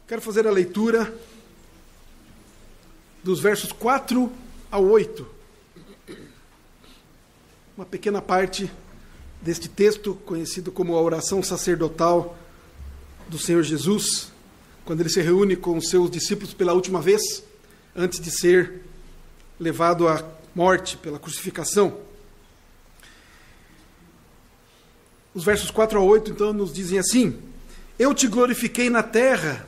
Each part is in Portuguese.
Quero fazer a leitura dos versos 4 ao 8. Uma pequena parte deste texto, conhecido como a oração sacerdotal do Senhor Jesus, quando ele se reúne com os seus discípulos pela última vez, antes de ser levado à morte pela crucificação. Os versos 4 a 8, então, nos dizem assim: Eu te glorifiquei na terra,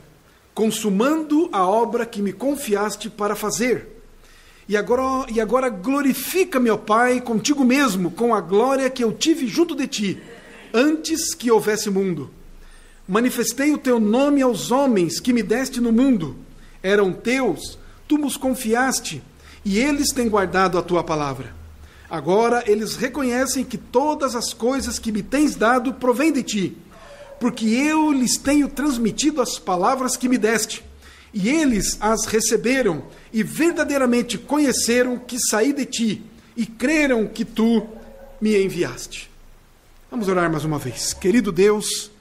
consumando a obra que me confiaste para fazer. E agora glorifica-me, ó Pai, contigo mesmo, com a glória que eu tive junto de ti, antes que houvesse mundo. Manifestei o teu nome aos homens que me deste no mundo. Eram teus, tu nos confiaste, e eles têm guardado a tua palavra. Agora eles reconhecem que todas as coisas que me tens dado provêm de ti, porque eu lhes tenho transmitido as palavras que me deste, e eles as receberam, e verdadeiramente conheceram que saí de ti, e creram que tu me enviaste. Vamos orar mais uma vez. Querido Deus,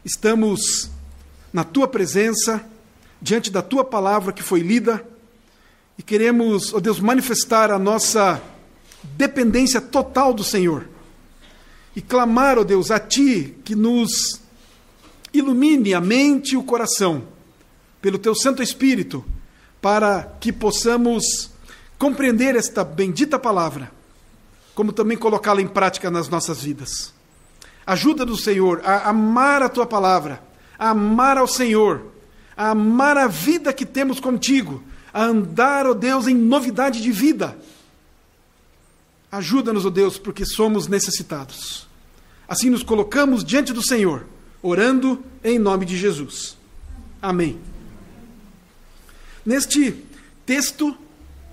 estamos na tua presença, diante da tua palavra que foi lida, e queremos, ó Deus, manifestar a nossa dependência total do Senhor, e clamar, ó Deus, a ti que nos ilumine a mente e o coração, pelo teu Santo Espírito, para que possamos compreender esta bendita palavra, como também colocá-la em prática nas nossas vidas. Ajuda-nos, Senhor, a amar a tua palavra, a amar ao Senhor, a amar a vida que temos contigo, a andar, ó Deus, em novidade de vida. Ajuda-nos, ó Deus, porque somos necessitados. Assim nos colocamos diante do Senhor, orando em nome de Jesus. Amém. Neste texto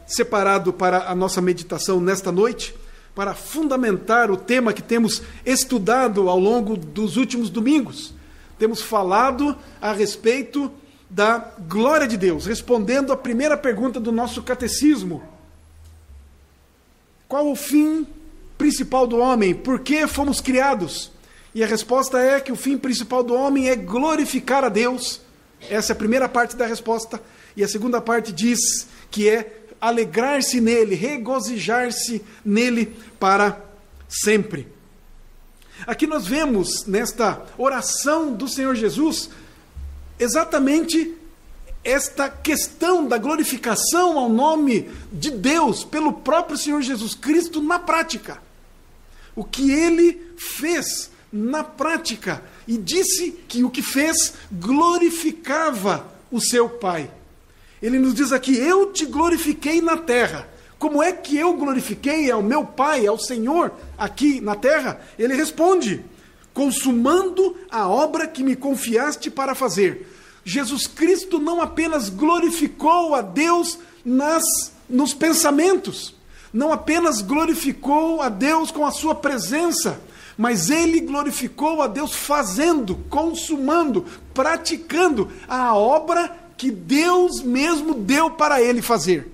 separado para a nossa meditação nesta noite, para fundamentar o tema que temos estudado ao longo dos últimos domingos, temos falado a respeito da glória de Deus, respondendo à primeira pergunta do nosso catecismo. Qual o fim principal do homem? Por que fomos criados? E a resposta é que o fim principal do homem é glorificar a Deus. Essa é a primeira parte da resposta. E a segunda parte diz que é alegrar-se nele, regozijar-se nele para sempre. Aqui nós vemos, nesta oração do Senhor Jesus, exatamente esta questão da glorificação ao nome de Deus pelo próprio Senhor Jesus Cristo na prática. O que ele fez na prática, e disse que o que fez glorificava o seu Pai. Ele nos diz aqui: eu te glorifiquei na terra. Como é que eu glorifiquei ao meu Pai, ao Senhor, aqui na terra? Ele responde: consumando a obra que me confiaste para fazer. Jesus Cristo não apenas glorificou a Deus nos pensamentos, não apenas glorificou a Deus com a sua presença, mas ele glorificou a Deus fazendo, consumando, praticando a obra que Deus mesmo deu para ele fazer.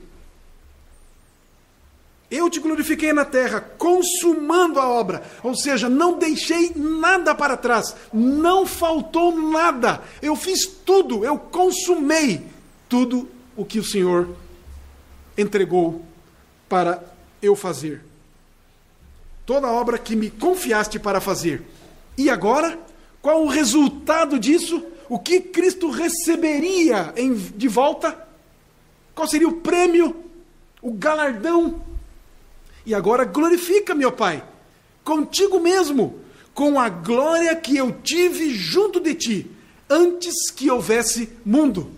Eu te glorifiquei na terra, consumando a obra, ou seja, não deixei nada para trás, não faltou nada, eu fiz tudo, eu consumei tudo o que o Senhor entregou para eu fazer. Toda a obra que me confiaste para fazer. E agora, qual o resultado disso? O que Cristo receberia de volta? Qual seria o prêmio, o galardão? E agora glorifica-me, ó Pai, contigo mesmo, com a glória que eu tive junto de ti, antes que houvesse mundo.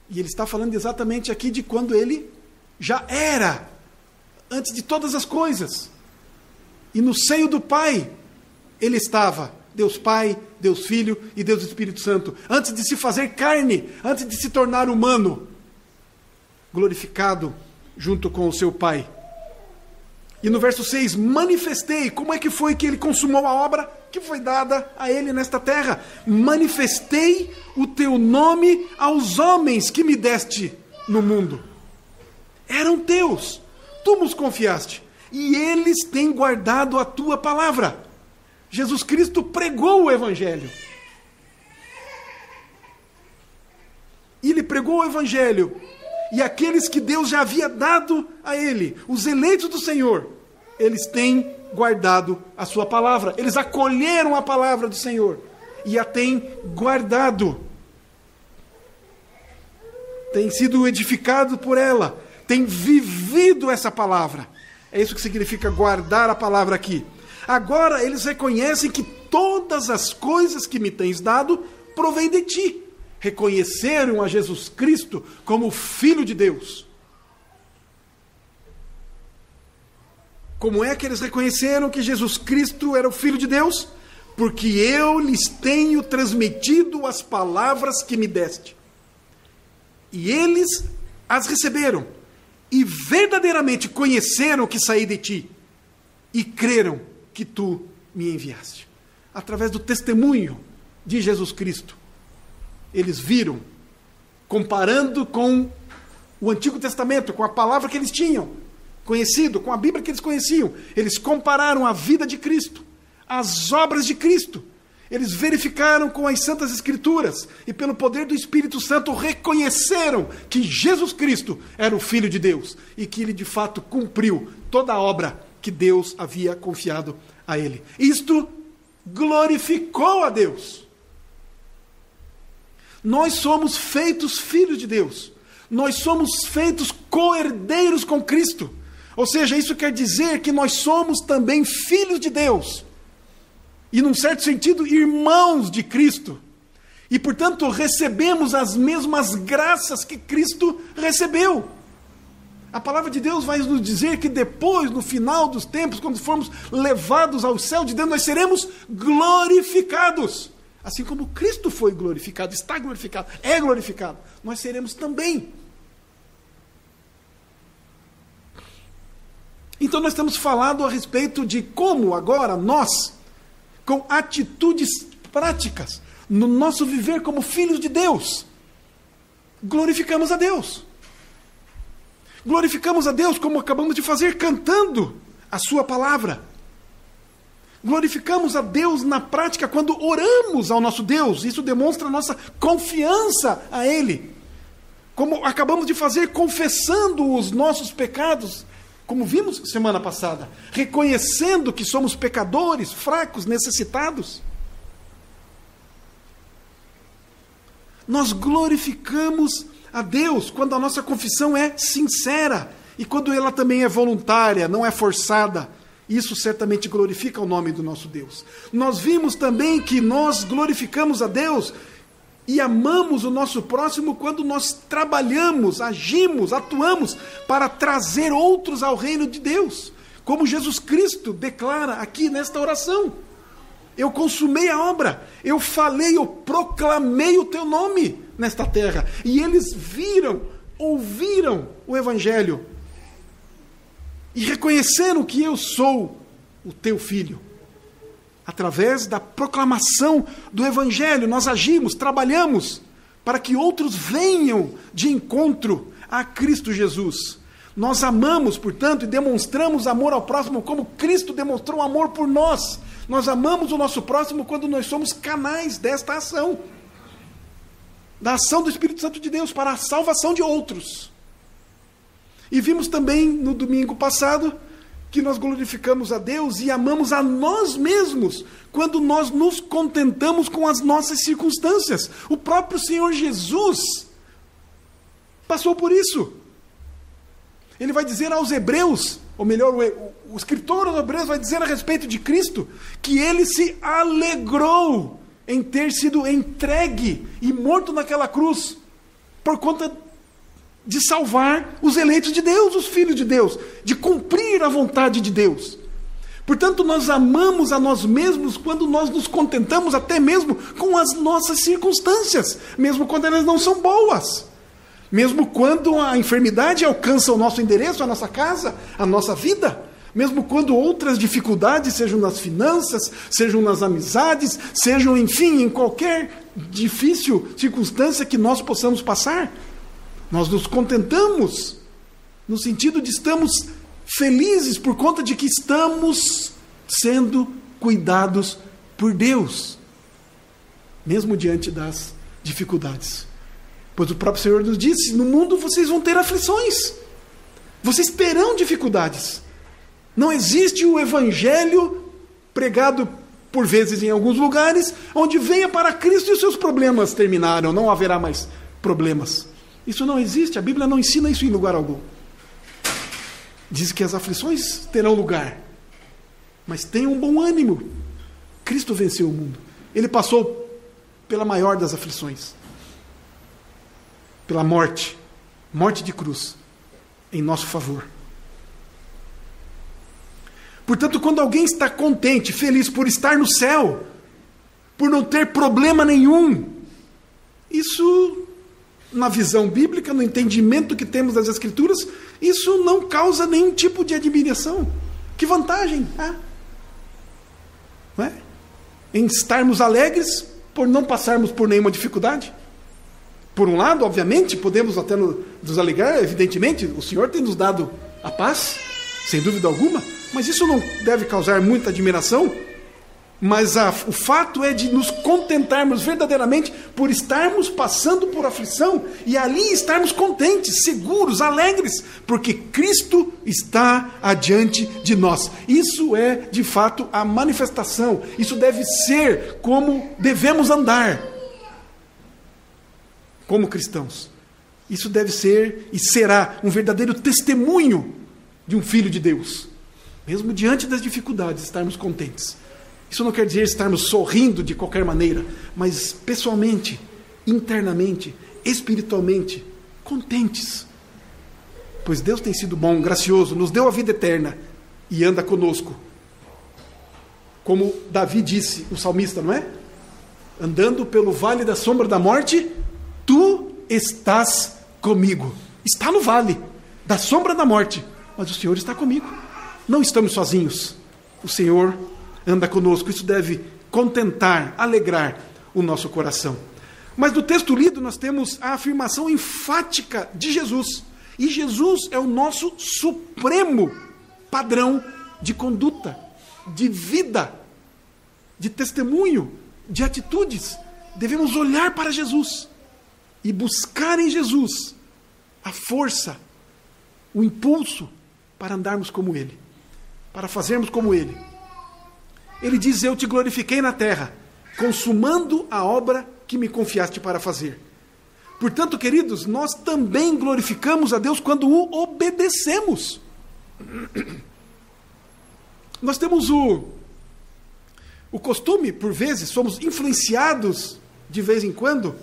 E ele está falando exatamente aqui de quando ele já era, antes de todas as coisas. E no seio do Pai, ele estava, Deus Pai, Deus Filho e Deus Espírito Santo, antes de se fazer carne, antes de se tornar humano, glorificado junto com o seu Pai. E no verso 6, manifestei. Como é que foi que ele consumou a obra que foi dada a ele nesta terra? Manifestei o teu nome aos homens que me deste no mundo. Eram teus, tu nos confiaste, e eles têm guardado a tua palavra. Jesus Cristo pregou o Evangelho. ele pregou o evangelho, e aqueles que Deus já havia dado a ele, os eleitos do Senhor, eles têm guardado a sua palavra. Eles acolheram a palavra do Senhor e a têm guardado. Têm sido edificados por ela, têm vivido essa palavra. É isso que significa guardar a palavra aqui. Agora eles reconhecem que todas as coisas que me tens dado provém de ti. Reconheceram a Jesus Cristo como Filho de Deus. Como é que eles reconheceram que Jesus Cristo era o Filho de Deus? Porque eu lhes tenho transmitido as palavras que me deste. E eles as receberam. E verdadeiramente conheceram que saí de ti. E creram que tu me enviaste. Através do testemunho de Jesus Cristo. Eles viram, comparando com o Antigo Testamento, com a palavra que eles tinham conhecido, com a Bíblia que eles conheciam. Eles compararam a vida de Cristo, as obras de Cristo. Eles verificaram com as Santas Escrituras e pelo poder do Espírito Santo reconheceram que Jesus Cristo era o Filho de Deus e que ele de fato cumpriu toda a obra que Deus havia confiado a ele. Isto glorificou a Deus. Nós somos feitos filhos de Deus. Nós somos feitos co-herdeiros com Cristo. Ou seja, isso quer dizer que nós somos também filhos de Deus. E, num certo sentido, irmãos de Cristo. E, portanto, recebemos as mesmas graças que Cristo recebeu. A palavra de Deus vai nos dizer que depois, no final dos tempos, quando formos levados ao céu de Deus, nós seremos glorificados. Assim como Cristo foi glorificado, está glorificado, é glorificado, nós seremos também. Então nós temos falado a respeito de como agora nós, com atitudes práticas, no nosso viver como filhos de Deus, glorificamos a Deus. Glorificamos a Deus como acabamos de fazer, cantando a sua palavra. Glorificamos a Deus na prática quando oramos ao nosso Deus. Isso demonstra a nossa confiança a Ele. Como acabamos de fazer, confessando os nossos pecados, como vimos semana passada, reconhecendo que somos pecadores, fracos, necessitados. Nós glorificamos a Deus quando a nossa confissão é sincera e quando ela também é voluntária, não é forçada. Isso certamente glorifica o nome do nosso Deus. Nós vimos também que nós glorificamos a Deus e amamos o nosso próximo quando nós trabalhamos, agimos, atuamos para trazer outros ao reino de Deus. Como Jesus Cristo declara aqui nesta oração. Eu consumei a obra, eu falei, eu proclamei o teu nome nesta terra. E eles viram, ouviram o Evangelho. E reconheceram que eu sou o teu filho. Através da proclamação do Evangelho, nós agimos, trabalhamos, para que outros venham de encontro a Cristo Jesus. Nós amamos, portanto, e demonstramos amor ao próximo como Cristo demonstrou amor por nós. Nós amamos o nosso próximo quando nós somos canais desta ação. Da ação do Espírito Santo de Deus para a salvação de outros. E vimos também no domingo passado que nós glorificamos a Deus e amamos a nós mesmos quando nós nos contentamos com as nossas circunstâncias. O próprio Senhor Jesus passou por isso. Ele vai dizer aos hebreus, ou melhor, o escritor aos hebreus vai dizer a respeito de Cristo, que ele se alegrou em ter sido entregue e morto naquela cruz por conta de salvar os eleitos de Deus, os filhos de Deus, de cumprir a vontade de Deus. Portanto, nós amamos a nós mesmos quando nós nos contentamos até mesmo com as nossas circunstâncias, mesmo quando elas não são boas. Mesmo quando a enfermidade alcança o nosso endereço, a nossa casa, a nossa vida. Mesmo quando outras dificuldades, sejam nas finanças, sejam nas amizades, sejam, enfim, em qualquer difícil circunstância que nós possamos passar. Nós nos contentamos, no sentido de estamos felizes por conta de que estamos sendo cuidados por Deus, mesmo diante das dificuldades. Pois o próprio Senhor nos disse: no mundo vocês vão ter aflições. Vocês terão dificuldades. Não existe o evangelho pregado por vezes em alguns lugares, onde venha para Cristo e os seus problemas terminaram, não haverá mais problemas. Isso não existe, a Bíblia não ensina isso em lugar algum. Diz que as aflições terão lugar, mas tenham um bom ânimo. Cristo venceu o mundo. Ele passou pela maior das aflições, pela morte de cruz, em nosso favor. Portanto, quando alguém está contente, feliz por estar no céu, por não ter problema nenhum, isso, na visão bíblica, no entendimento que temos das Escrituras, isso não causa nenhum tipo de admiração. Que vantagem há? Não é? Em estarmos alegres por não passarmos por nenhuma dificuldade. Por um lado, obviamente, podemos até nos alegrar, evidentemente, o Senhor tem nos dado a paz, sem dúvida alguma, mas isso não deve causar muita admiração. Mas o fato é de nos contentarmos verdadeiramente por estarmos passando por aflição e ali estarmos contentes, seguros, alegres, porque Cristo está adiante de nós. Isso é, de fato, a manifestação. Isso deve ser como devemos andar como cristãos. Isso deve ser e será um verdadeiro testemunho de um filho de Deus. Mesmo diante das dificuldades, estarmos contentes. Isso não quer dizer estarmos sorrindo de qualquer maneira, mas pessoalmente, internamente, espiritualmente, contentes. Pois Deus tem sido bom, gracioso, nos deu a vida eterna e anda conosco. Como Davi disse, o salmista, não é? Andando pelo vale da sombra da morte, tu estás comigo. Está no vale da sombra da morte, mas o Senhor está comigo. Não estamos sozinhos. O Senhor anda conosco. Isso deve contentar, alegrar o nosso coração. Mas no texto lido nós temos a afirmação enfática de Jesus. E Jesus é o nosso supremo padrão de conduta, de vida, de testemunho, de atitudes. Devemos olhar para Jesus e buscar em Jesus a força, o impulso para andarmos como Ele, para fazermos como Ele. Ele diz: eu te glorifiquei na terra, consumando a obra que me confiaste para fazer. Portanto, queridos, nós também glorificamos a Deus quando o obedecemos. Nós temos o costume, por vezes, somos influenciados de vez em quando,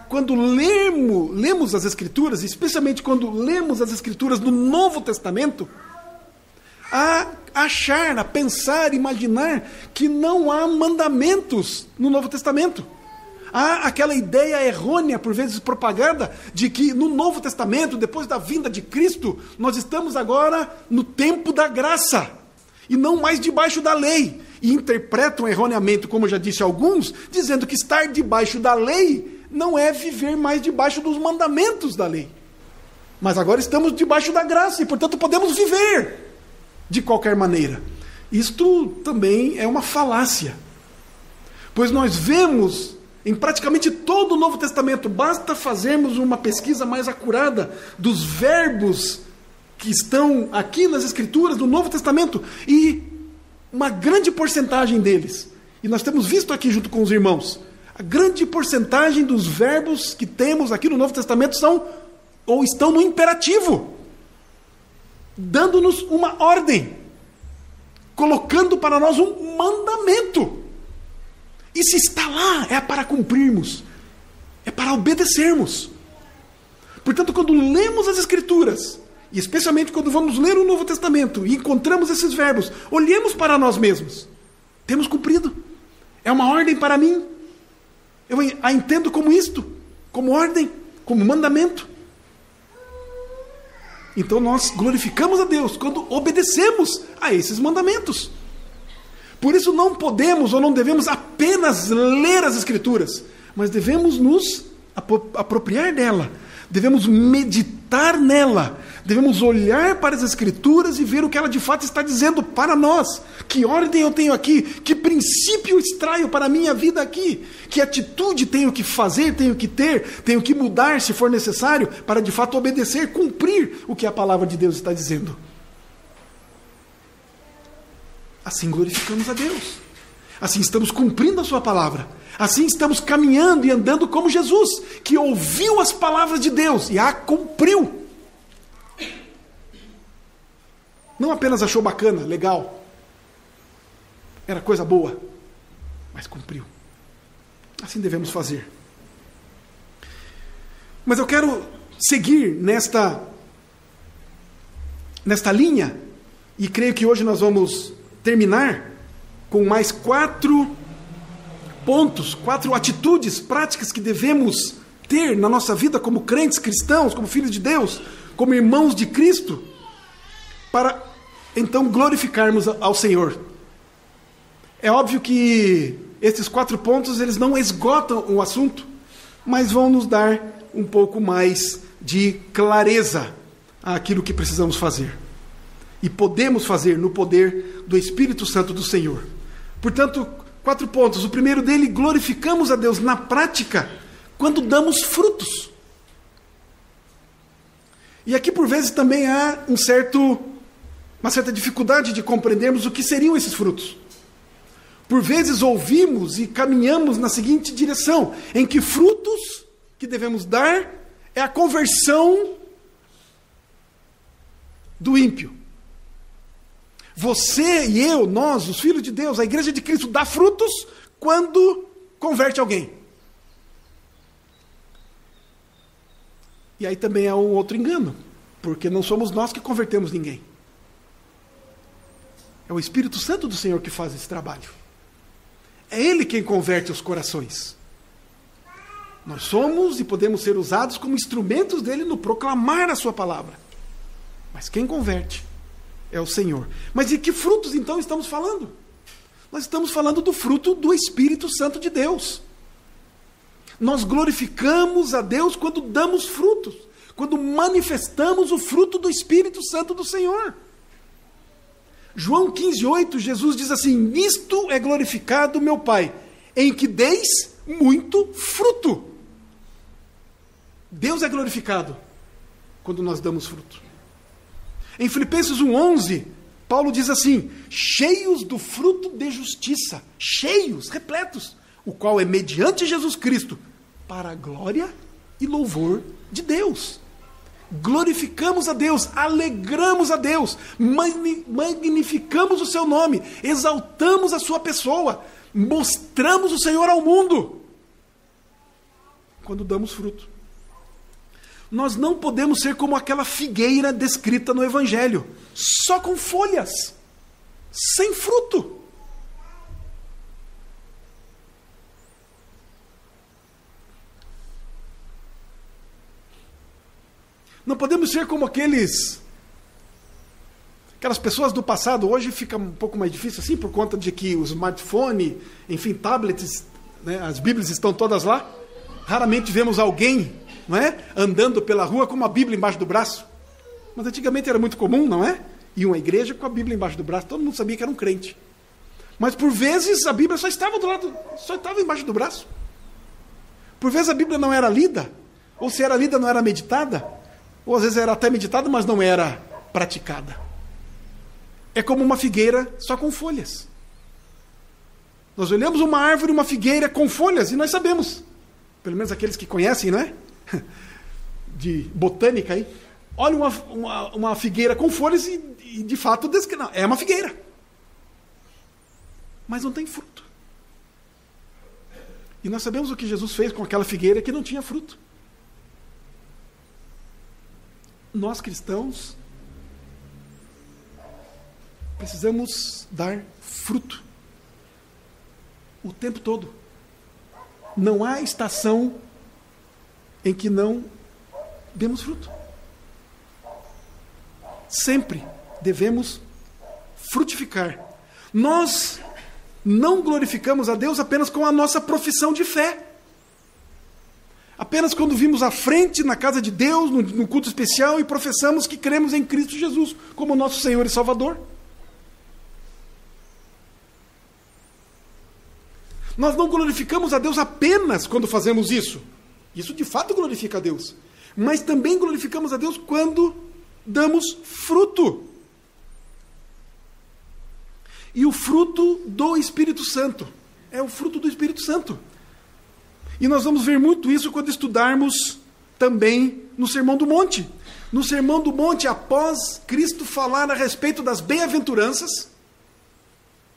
quando lemos as Escrituras, especialmente quando lemos as Escrituras do Novo Testamento, a achar, a pensar, imaginar que não há mandamentos no Novo Testamento. Há aquela ideia errônea, por vezes propagada, de que no Novo Testamento, depois da vinda de Cristo, nós estamos agora no tempo da graça, e não mais debaixo da lei. E interpretam erroneamente, como já disse alguns, dizendo que estar debaixo da lei não é viver mais debaixo dos mandamentos da lei. Mas agora estamos debaixo da graça, e portanto podemos viver de qualquer maneira. Isto também é uma falácia, pois nós vemos em praticamente todo o Novo Testamento, basta fazermos uma pesquisa mais acurada dos verbos que estão aqui nas Escrituras do Novo Testamento, e uma grande porcentagem deles, e nós temos visto aqui junto com os irmãos, a grande porcentagem dos verbos que temos aqui no Novo Testamento são ou estão no imperativo, dando-nos uma ordem, colocando para nós um mandamento. E se está lá, é para cumprirmos, é para obedecermos. Portanto, quando lemos as Escrituras, e especialmente quando vamos ler o Novo Testamento e encontramos esses verbos, olhemos para nós mesmos. Temos cumprido? É uma ordem para mim? Eu a entendo como isto, como ordem, como mandamento. Então nós glorificamos a Deus quando obedecemos a esses mandamentos. Por isso não podemos ou não devemos apenas ler as Escrituras, mas devemos nos apropriar dela, devemos meditar nela, devemos olhar para as Escrituras e ver o que ela de fato está dizendo para nós. Que ordem eu tenho aqui? Que princípio eu extraio para a minha vida aqui? Que atitude tenho que fazer, tenho que ter, tenho que mudar se for necessário para de fato obedecer, cumprir o que a palavra de Deus está dizendo? Assim glorificamos a Deus. Assim estamos cumprindo a sua palavra. Assim estamos caminhando e andando como Jesus, que ouviu as palavras de Deus e a cumpriu. Não apenas achou bacana, legal, era coisa boa, mas cumpriu. Assim devemos fazer. Mas eu quero seguir nesta linha, e creio que hoje nós vamos terminar com mais 4 pontos, 4 atitudes práticas que devemos ter na nossa vida como crentes cristãos, como filhos de Deus, como irmãos de Cristo, para então glorificarmos ao Senhor. É óbvio que esses 4 pontos eles não esgotam o assunto, mas vão nos dar um pouco mais de clareza àquilo que precisamos fazer. E podemos fazer no poder do Espírito Santo do Senhor. Portanto, 4 pontos. O primeiro dele, glorificamos a Deus na prática quando damos frutos. E aqui por vezes também há uma certa dificuldade de compreendermos o que seriam esses frutos. Por vezes ouvimos e caminhamos na seguinte direção, em que frutos que devemos dar é a conversão do ímpio. Você e eu, nós, os filhos de Deus, a igreja de Cristo, dá frutos quando converte alguém. E aí também há um outro engano, porque não somos nós que convertemos ninguém. É o Espírito Santo do Senhor que faz esse trabalho. É Ele quem converte os corações. Nós somos e podemos ser usados como instrumentos dele no proclamar a sua palavra. Mas quem converte é o Senhor. Mas de que frutos então estamos falando? Nós estamos falando do fruto do Espírito Santo de Deus. Nós glorificamos a Deus quando damos frutos, quando manifestamos o fruto do Espírito Santo do Senhor. João 15:8, Jesus diz assim: nisto é glorificado meu Pai, em que deis muito fruto. Deus é glorificado quando nós damos fruto. Em Filipenses 1:11, Paulo diz assim: cheios do fruto de justiça, cheios, repletos, o qual é mediante Jesus Cristo, para a glória e louvor de Deus. Glorificamos a Deus, alegramos a Deus, magnificamos o seu nome, exaltamos a sua pessoa, mostramos o Senhor ao mundo, quando damos fruto. Nós não podemos ser como aquela figueira descrita no Evangelho, só com folhas, sem fruto. Não podemos ser como aquelas pessoas do passado. Hoje fica um pouco mais difícil assim, por conta de que o smartphone, enfim, tablets, né, as Bíblias estão todas lá. Raramente vemos alguém, não é, andando pela rua com uma Bíblia embaixo do braço. Mas antigamente era muito comum, não é? Ir uma igreja com a Bíblia embaixo do braço, todo mundo sabia que era um crente. Mas por vezes a Bíblia só estava embaixo do braço. Por vezes a Bíblia não era lida, ou se era lida não era meditada, ou às vezes era até meditada, mas não era praticada. É como uma figueira só com folhas. Nós olhamos uma árvore, uma figueira com folhas, e nós sabemos, pelo menos aqueles que conhecem, não é? De botânica aí, olha uma figueira com folhas e de fato não, é uma figueira. Mas não tem fruto. E nós sabemos o que Jesus fez com aquela figueira que não tinha fruto. Nós cristãos precisamos dar fruto o tempo todo. Não há estação em que não demos fruto. Sempre devemos frutificar. Nós não glorificamos a Deus apenas com a nossa profissão de fé. Apenas quando vimos à frente na casa de Deus, no culto especial, e professamos que cremos em Cristo Jesus como nosso Senhor e Salvador. Nós não glorificamos a Deus apenas quando fazemos isso. Isso de fato glorifica a Deus. Mas também glorificamos a Deus quando damos fruto. E o fruto do Espírito Santo. É o fruto do Espírito Santo. E nós vamos ver muito isso quando estudarmos também no Sermão do Monte. No Sermão do Monte, após Cristo falar a respeito das bem-aventuranças,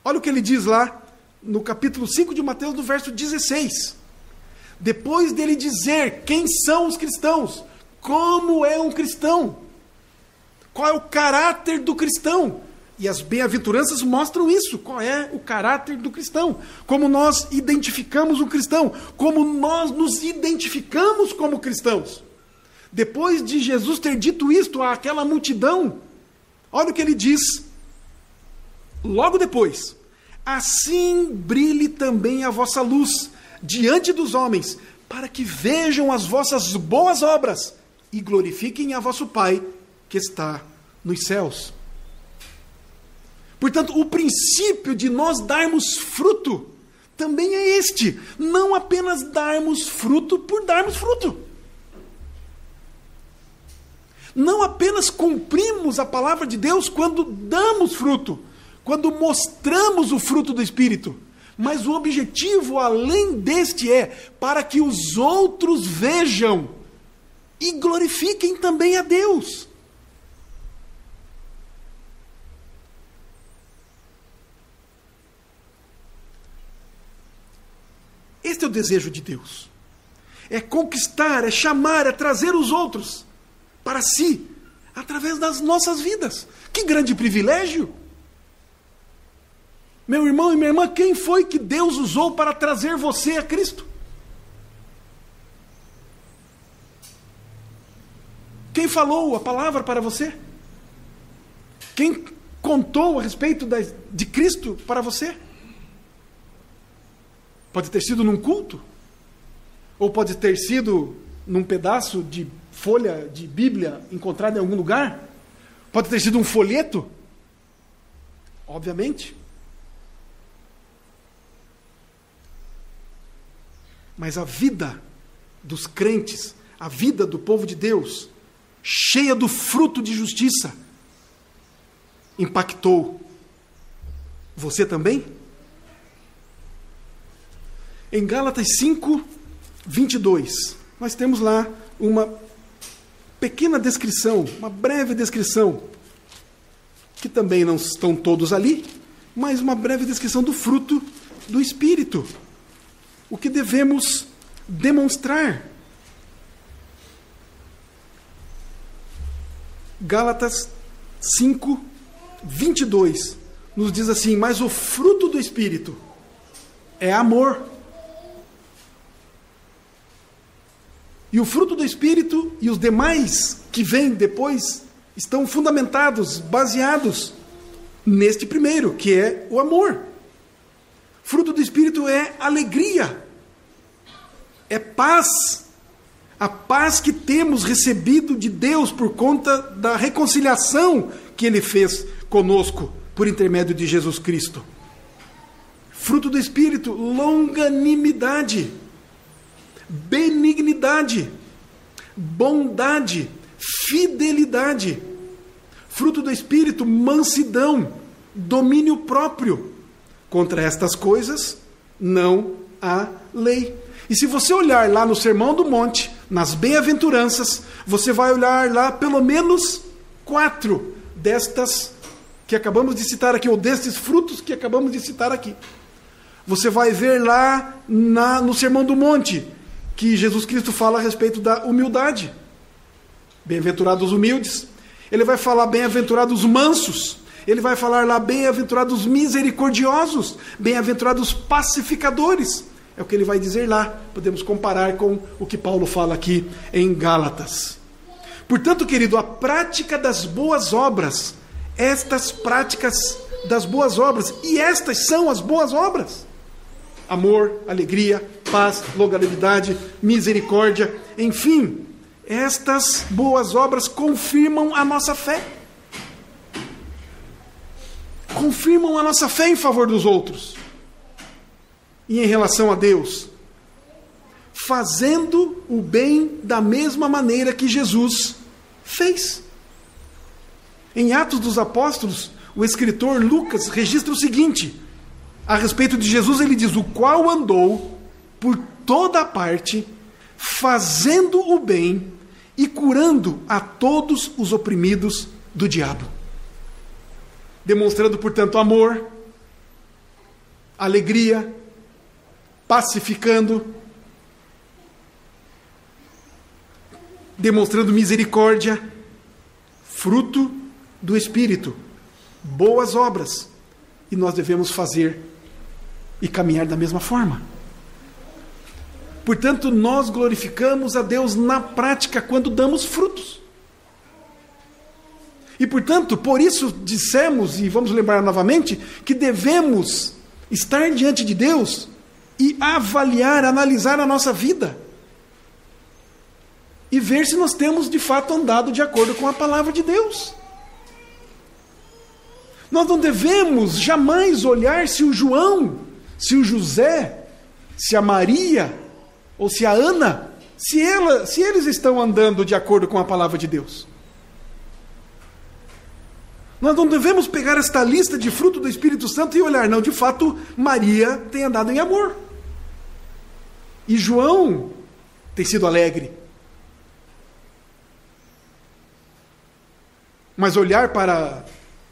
olha o que ele diz lá no capítulo 5 de Mateus, no verso 16. Depois dele dizer quem são os cristãos, como é um cristão, qual é o caráter do cristão. E as bem-aventuranças mostram isso, qual é o caráter do cristão, como nós identificamos o cristão, como nós nos identificamos como cristãos. Depois de Jesus ter dito isto àquela multidão, olha o que ele diz logo depois: assim brilhe também a vossa luz diante dos homens, para que vejam as vossas boas obras e glorifiquem a vosso Pai que está nos céus. Portanto, o princípio de nós darmos fruto também é este. Não apenas darmos fruto por darmos fruto. Não apenas cumprimos a palavra de Deus quando damos fruto, quando mostramos o fruto do Espírito. Mas o objetivo, além deste, é para que os outros vejam e glorifiquem também a Deus. Este é o desejo de Deus. É conquistar, é chamar, é trazer os outros para si, através das nossas vidas. Que grande privilégio! Meu irmão e minha irmã, quem foi que Deus usou para trazer você a Cristo? Quem falou a palavra para você? Quem contou a respeito de Cristo para você? Pode ter sido num culto, ou pode ter sido num pedaço de folha de Bíblia encontrada em algum lugar, pode ter sido um folheto, obviamente. Mas a vida dos crentes, a vida do povo de Deus, cheia do fruto de justiça, impactou você também? Em Gálatas 5, 22, nós temos lá uma pequena descrição, uma breve descrição, que também não estão todos ali, mas uma breve descrição do fruto do Espírito. O que devemos demonstrar. Gálatas 5, 22, nos diz assim: mas o fruto do Espírito é amor. E o fruto do Espírito e os demais que vêm depois estão fundamentados, baseados neste primeiro, que é o amor. Fruto do Espírito é alegria, é paz, a paz que temos recebido de Deus por conta da reconciliação que Ele fez conosco por intermédio de Jesus Cristo. Fruto do Espírito, longanimidade, benignidade, bondade, fidelidade. Fruto do Espírito, mansidão, domínio próprio. Contra estas coisas não há lei. E se você olhar lá no Sermão do Monte, nas bem-aventuranças, você vai olhar lá pelo menos 4 destas que acabamos de citar aqui, ou destes frutos que acabamos de citar aqui. Você vai ver lá no Sermão do Monte que Jesus Cristo fala a respeito da humildade. Bem-aventurados os humildes. Ele vai falar bem-aventurados os mansos. Ele vai falar lá bem-aventurados os misericordiosos. Bem-aventurados os pacificadores. É o que ele vai dizer lá. Podemos comparar com o que Paulo fala aqui em Gálatas. Portanto, querido, a prática das boas obras, estas práticas das boas obras, e estas são as boas obras. amor, alegria, paz, longanimidade, misericórdia, enfim, estas boas obras confirmam a nossa fé. Confirmam a nossa fé em favor dos outros e em relação a Deus, fazendo o bem da mesma maneira que Jesus fez. Em Atos dos Apóstolos, o escritor Lucas registra o seguinte: a respeito de Jesus, ele diz: o qual andou por toda parte, fazendo o bem e curando a todos os oprimidos do diabo. Demonstrando, portanto, amor, alegria, pacificando, demonstrando misericórdia, fruto do Espírito, boas obras. E nós devemos fazer e caminhar da mesma forma. Portanto, nós glorificamos a Deus na prática quando damos frutos. E, portanto, por isso dissemos, e vamos lembrar novamente, que devemos estar diante de Deus e avaliar, analisar a nossa vida. E ver se nós temos de fato andado de acordo com a palavra de Deus. Nós não devemos jamais olhar se o João, se o José, se a Maria ou se a Ana, se eles estão andando de acordo com a palavra de Deus. Nós não devemos pegar esta lista de fruto do Espírito Santo e olhar, não, de fato, Maria tem andado em amor. E João tem sido alegre. Mas olhar para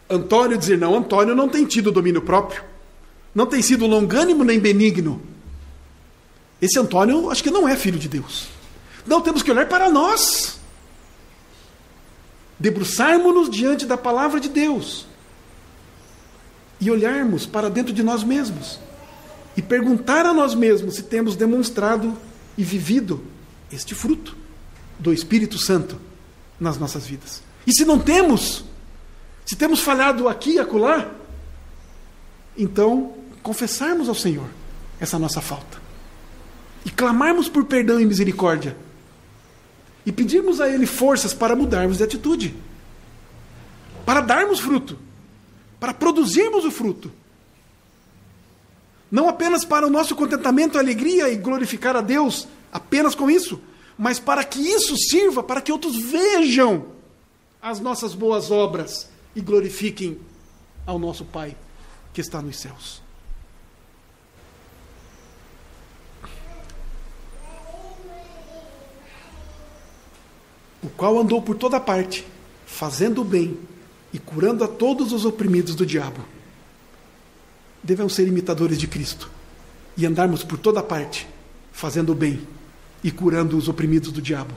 Antônio e dizer, não, Antônio não tem tido domínio próprio. Não tem sido longânimo nem benigno. Esse Antônio, acho que não é filho de Deus. Não, temos que olhar para nós. Debruçarmos-nos diante da palavra de Deus. E olharmos para dentro de nós mesmos. E perguntar a nós mesmos se temos demonstrado e vivido este fruto do Espírito Santo nas nossas vidas. E se não temos, se temos falhado aqui e acolá, então confessarmos ao Senhor essa nossa falta. E clamarmos por perdão e misericórdia. E pedirmos a Ele forças para mudarmos de atitude. Para darmos fruto. Para produzirmos o fruto. Não apenas para o nosso contentamento, alegria e glorificar a Deus, apenas com isso, mas para que isso sirva para que outros vejam as nossas boas obras e glorifiquem ao nosso Pai que está nos céus. O qual andou por toda parte, fazendo o bem e curando a todos os oprimidos do diabo. Devemos ser imitadores de Cristo e andarmos por toda parte, fazendo o bem e curando os oprimidos do diabo.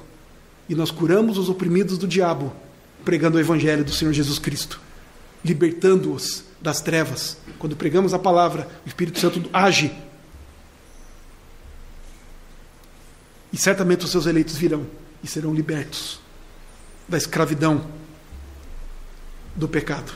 E nós curamos os oprimidos do diabo, pregando o Evangelho do Senhor Jesus Cristo, libertando-os das trevas. Quando pregamos a palavra, o Espírito Santo age. E certamente os seus eleitos virão e serão libertos da escravidão do pecado.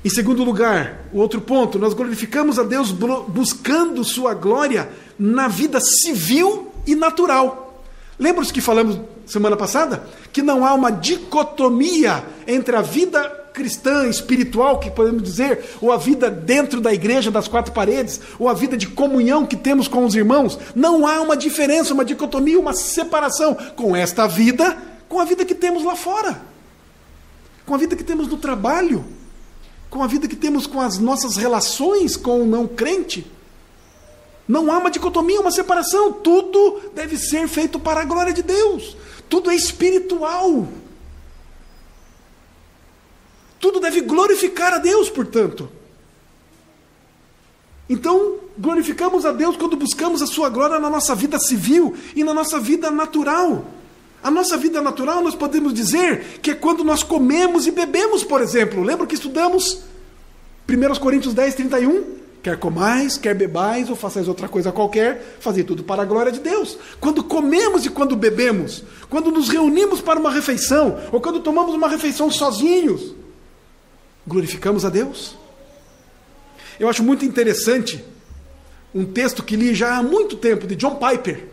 Em segundo lugar, o outro ponto, nós glorificamos a Deus buscando sua glória na vida civil e natural. Lembra-se que falamos semana passada? Que não há uma dicotomia entre a vida cristã, espiritual, que podemos dizer, ou a vida dentro da igreja, das quatro paredes, ou a vida de comunhão que temos com os irmãos. Não há uma diferença, uma dicotomia, uma separação com esta vida, com a vida que temos lá fora. Com a vida que temos no trabalho, com a vida que temos com as nossas relações com o não crente. Não há uma dicotomia, uma separação. Tudo deve ser feito para a glória de Deus. Tudo é espiritual. Tudo deve glorificar a Deus, portanto. Então, glorificamos a Deus quando buscamos a sua glória na nossa vida civil e na nossa vida natural. A nossa vida natural, nós podemos dizer que é quando nós comemos e bebemos, por exemplo. Lembra que estudamos 1 Coríntios 10, 31? Quer comais, quer bebais, ou façais outra coisa qualquer, fazei tudo para a glória de Deus. Quando comemos e quando bebemos, quando nos reunimos para uma refeição, ou quando tomamos uma refeição sozinhos, glorificamos a Deus. Eu acho muito interessante um texto que li já há muito tempo, de John Piper.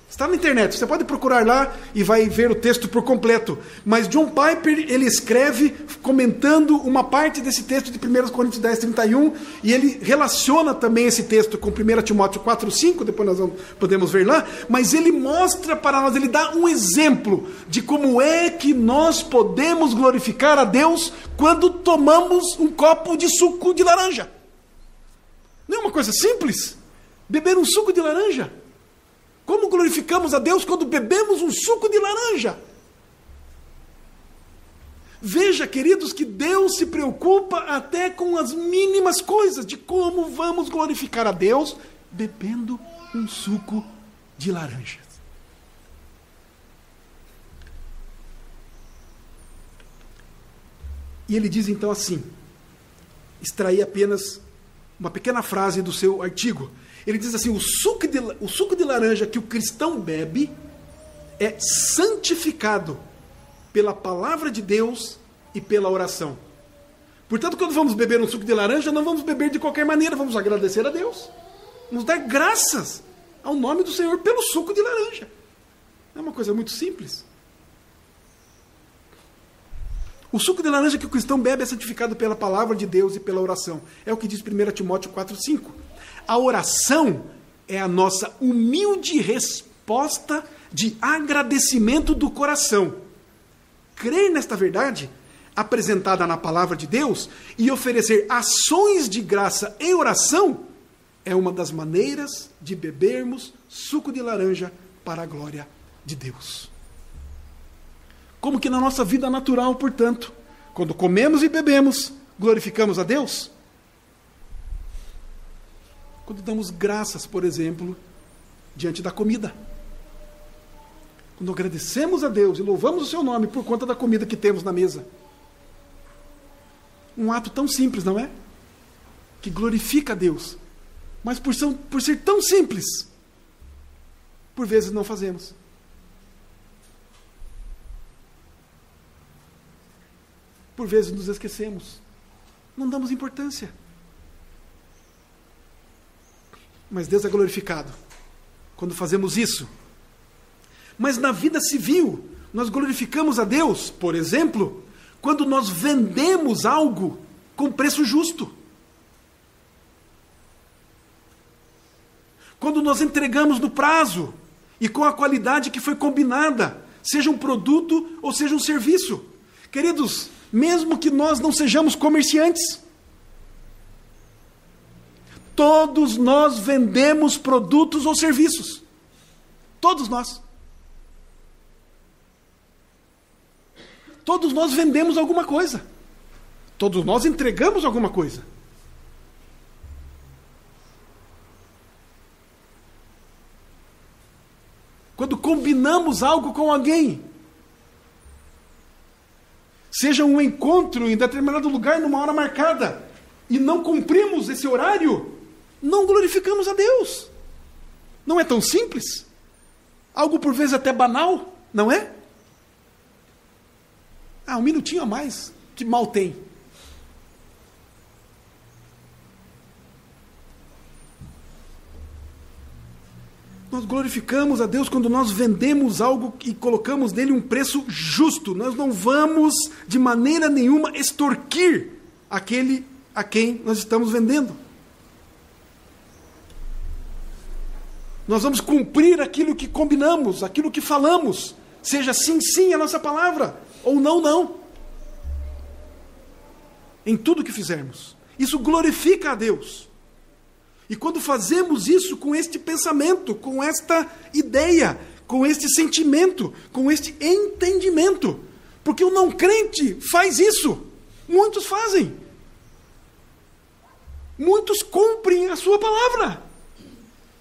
Está na internet, você pode procurar lá e vai ver o texto por completo. Mas John Piper, ele escreve comentando uma parte desse texto de 1 Coríntios 10, 31, e ele relaciona também esse texto com 1 Timóteo 4, 5, depois nós podemos ver lá, mas ele mostra para nós, ele dá um exemplo de como é que nós podemos glorificar a Deus quando tomamos um copo de suco de laranja. Não é uma coisa simples? Beber um suco de laranja. Como glorificamos a Deus quando bebemos um suco de laranja? Veja, queridos, que Deus se preocupa até com as mínimas coisas de como vamos glorificar a Deus bebendo um suco de laranja. E ele diz então assim, extraí apenas uma pequena frase do seu artigo. Ele diz assim, o suco de laranja que o cristão bebe é santificado pela palavra de Deus e pela oração. Portanto, quando vamos beber um suco de laranja, não vamos beber de qualquer maneira, vamos agradecer a Deus. Vamos dar graças ao nome do Senhor pelo suco de laranja. É uma coisa muito simples. O suco de laranja que o cristão bebe é santificado pela palavra de Deus e pela oração. É o que diz 1 Timóteo 4, 5. A oração é a nossa humilde resposta de agradecimento do coração. Crer nesta verdade, apresentada na palavra de Deus, e oferecer ações de graça em oração, é uma das maneiras de bebermos suco de laranja para a glória de Deus. Como que na nossa vida natural, portanto, quando comemos e bebemos, glorificamos a Deus? Quando damos graças, por exemplo, diante da comida. Quando agradecemos a Deus e louvamos o seu nome por conta da comida que temos na mesa. Um ato tão simples, não é? Que glorifica a Deus. Mas por ser tão simples, por vezes não fazemos. Por vezes nos esquecemos. Não damos importância. Mas Deus é glorificado quando fazemos isso. Mas na vida civil, nós glorificamos a Deus, por exemplo, quando nós vendemos algo com preço justo. Quando nós entregamos no prazo e com a qualidade que foi combinada, seja um produto ou seja um serviço. Queridos, mesmo que nós não sejamos comerciantes, todos nós vendemos produtos ou serviços. Todos nós. Todos nós vendemos alguma coisa. Todos nós entregamos alguma coisa. Quando combinamos algo com alguém, seja um encontro em determinado lugar, numa hora marcada, e não cumprimos esse horário, não glorificamos a Deus. Não é tão simples? Algo por vezes até banal, não é? Ah, um minutinho a mais, que mal tem. Nós glorificamos a Deus quando nós vendemos algo e colocamos nele um preço justo. Nós não vamos, de maneira nenhuma, extorquir aquele a quem nós estamos vendendo. Nós vamos cumprir aquilo que combinamos, aquilo que falamos. Seja sim, sim a nossa palavra, ou não, não. Em tudo que fizermos. Isso glorifica a Deus. E quando fazemos isso com este pensamento, com esta ideia, com este sentimento, com este entendimento, porque o não crente faz isso. Muitos fazem. Muitos cumprem a sua palavra,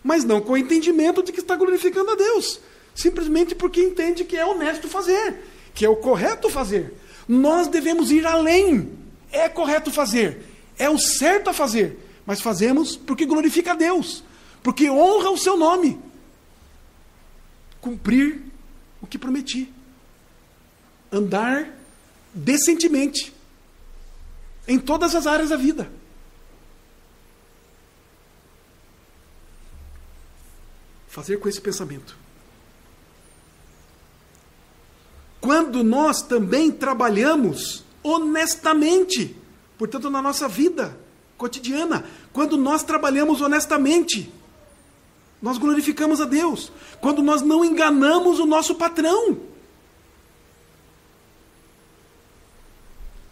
mas não com o entendimento de que está glorificando a Deus. Simplesmente porque entende que é honesto fazer, que é o correto fazer. Nós devemos ir além. É correto fazer, é o certo a fazer. Mas fazemos porque glorifica a Deus, porque honra o seu nome. Cumprir o que prometi. Andar decentemente em todas as áreas da vida. fazer com esse pensamento? Quando nós também trabalhamos honestamente, portanto, na nossa vida cotidiana, quando nós trabalhamos honestamente, nós glorificamos a Deus. Quando nós não enganamos o nosso patrão.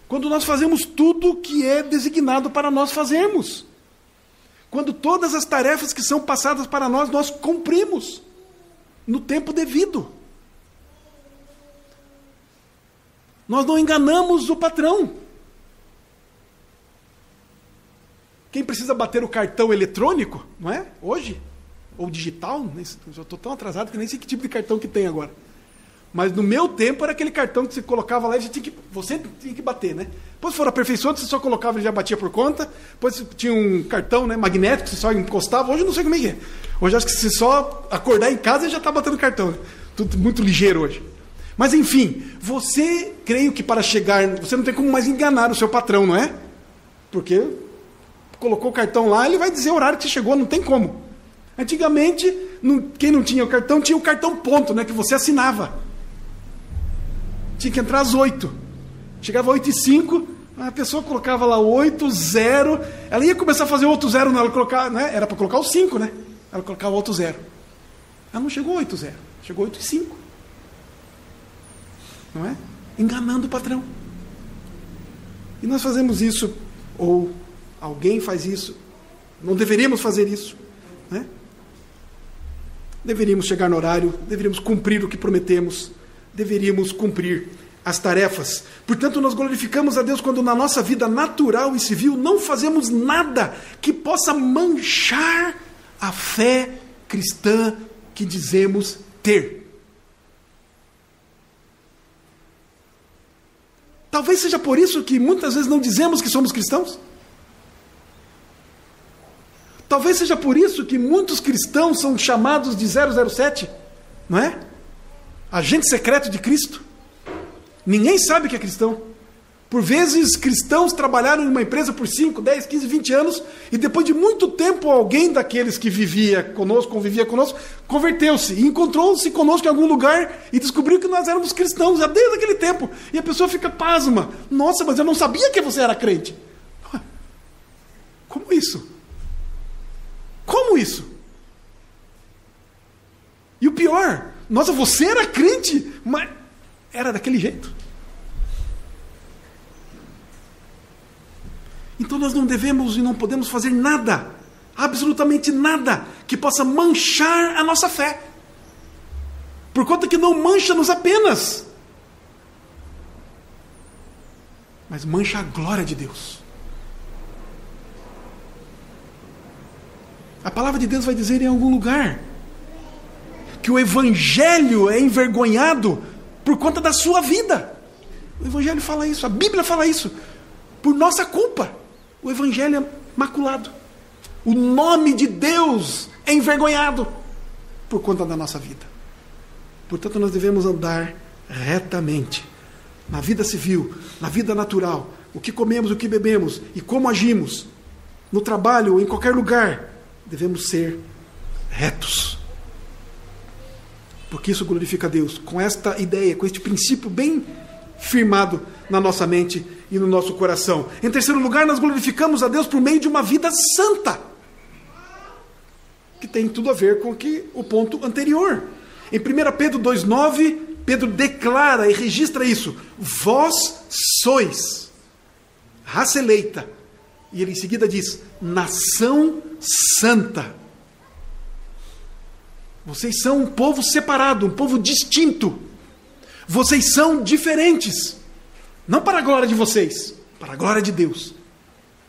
Quando nós fazemos tudo o que é designado para nós fazermos. Quando todas as tarefas que são passadas para nós, nós cumprimos no tempo devido. Nós não enganamos o patrão. Quem precisa bater o cartão eletrônico, não é? Hoje, ou digital, eu estou tão atrasado que nem sei que tipo de cartão que tem agora. Mas no meu tempo era aquele cartão que você colocava lá e você tinha que bater, né? Depois foram aperfeiçoando, você só colocava e já batia por conta. Depois tinha um cartão, né, magnético que você só encostava. Hoje eu não sei como é que é. Hoje acho que se só acordar em casa e já está batendo cartão. Tudo muito ligeiro hoje. Mas enfim, você, creio que para chegar, você não tem como mais enganar o seu patrão, não é? Porque colocou o cartão lá, ele vai dizer o horário que você chegou, não tem como. Antigamente, quem não tinha o cartão, tinha o cartão ponto, né, que você assinava. Tinha que entrar às 8. Chegava às 8h05, a pessoa colocava lá 8-0, ela ia começar a fazer outro 0, ela colocava, né, era para colocar o 5, né? Ela colocava outro 0. Ela não chegou 8-0, chegou 8h05. Não é? Enganando o patrão. E nós fazemos isso, ou alguém faz isso. Não deveríamos fazer isso, né? Deveríamos chegar no horário, deveríamos cumprir o que prometemos, deveríamos cumprir as tarefas. Portanto, nós glorificamos a Deus quando na nossa vida natural e civil não fazemos nada que possa manchar a fé cristã que dizemos ter. Talvez seja por isso que muitas vezes não dizemos que somos cristãos. Talvez seja por isso que muitos cristãos são chamados de 007, não é? Agente secreto de Cristo. Ninguém sabe que é cristão. Por vezes, cristãos trabalharam em uma empresa por 5, 10, 15, 20 anos, e depois de muito tempo, alguém daqueles que vivia conosco, convivia conosco, converteu-se e encontrou-se conosco em algum lugar e descobriu que nós éramos cristãos já desde aquele tempo. E a pessoa fica pasma. Nossa, mas eu não sabia que você era crente. Como isso? Como isso? E o pior, nossa, você era crente, mas era daquele jeito. Então nós não devemos e não podemos fazer nada, absolutamente nada, que possa manchar a nossa fé. Por conta que não mancha-nos apenas, mas mancha a glória de Deus. A palavra de Deus vai dizer em algum lugar que o Evangelho é envergonhado por conta da sua vida. O Evangelho fala isso, a Bíblia fala isso, por nossa culpa. O Evangelho é maculado. O nome de Deus é envergonhado por conta da nossa vida. Portanto, nós devemos andar retamente na vida civil, na vida natural, o que comemos, o que bebemos e como agimos, no trabalho, em qualquer lugar, devemos ser retos. Porque isso glorifica a Deus. Com esta ideia, com este princípio bem firmado na nossa mente e no nosso coração. Em terceiro lugar, nós glorificamos a Deus por meio de uma vida santa, que tem tudo a ver com o ponto anterior. Em 1 Pedro 2,9, Pedro declara e registra isso: vós sois raça eleita. E ele em seguida diz: nação santa. Vocês são um povo separado, um povo distinto. Vocês são diferentes. Não para a glória de vocês, para a glória de Deus.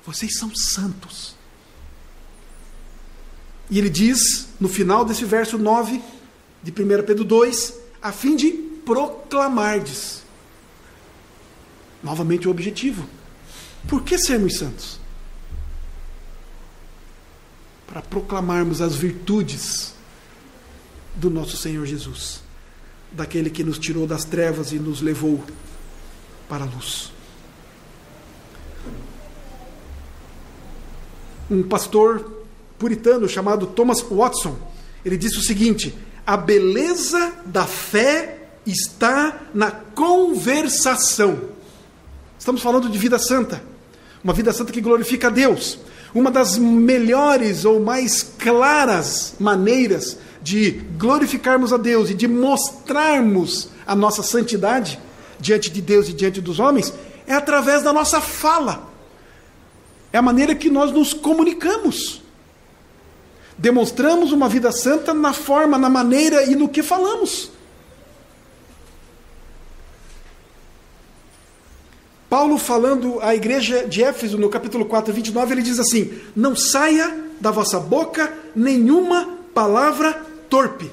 Vocês são santos. E ele diz, no final desse verso 9, de 1 Pedro 2, a fim de proclamardes. Novamente o objetivo. Por que sermos santos? Para proclamarmos as virtudes do nosso Senhor Jesus, daquele que nos tirou das trevas e nos levou para a luz. Um pastor puritano chamado Thomas Watson, Ele disse o seguinte: a beleza da fé está na conversação. Estamos falando de vida santa, uma vida santa que glorifica a Deus. Uma das melhores ou mais claras maneiras de glorificarmos a Deus e de mostrarmos a nossa santidade diante de Deus e diante dos homens é através da nossa fala. É a maneira que nós nos comunicamos. Demonstramos uma vida santa na forma, na maneira e no que falamos. Paulo, falando à igreja de Éfeso, no capítulo 4, 29, ele diz assim: não saia da vossa boca nenhuma palavra torpe.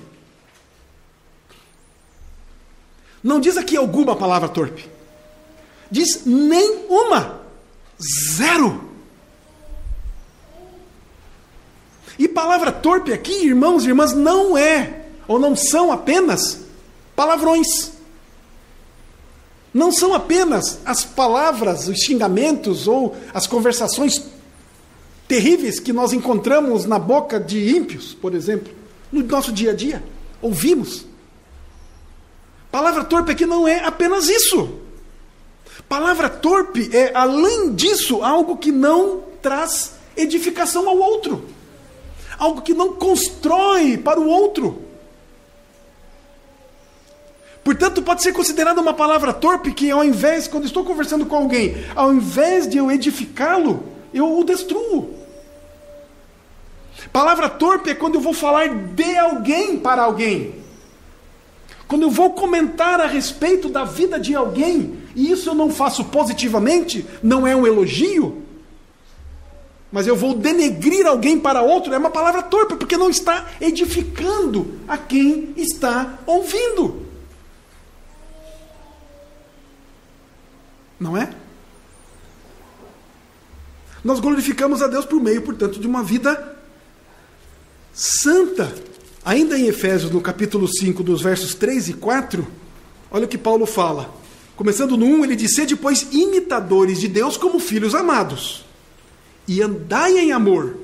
Não diz aqui alguma palavra torpe. Diz nenhuma. Zero. E palavra torpe aqui, irmãos e irmãs, não é, ou não são apenas palavrões. Não são apenas as palavras, os xingamentos ou as conversações terríveis que nós encontramos na boca de ímpios, por exemplo, no nosso dia a dia. Ouvimos. Palavra torpe aqui não é apenas isso. Palavra torpe é, além disso, algo que não traz edificação ao outro. Algo que não constrói para o outro. Portanto, pode ser considerada uma palavra torpe que, ao invés, quando estou conversando com alguém, ao invés de eu edificá-lo, eu o destruo. Palavra torpe é quando eu vou falar de alguém para alguém. Quando eu vou comentar a respeito da vida de alguém, e isso eu não faço positivamente, não é um elogio, mas eu vou denegrir alguém para outro, é uma palavra torpe, porque não está edificando a quem está ouvindo. Não é? Nós glorificamos a Deus por meio, portanto, de uma vida santa. Ainda em Efésios, no capítulo 5, dos versos 3 e 4, olha o que Paulo fala. Começando no 1, ele diz: sede, pois, imitadores de Deus como filhos amados, e andai em amor,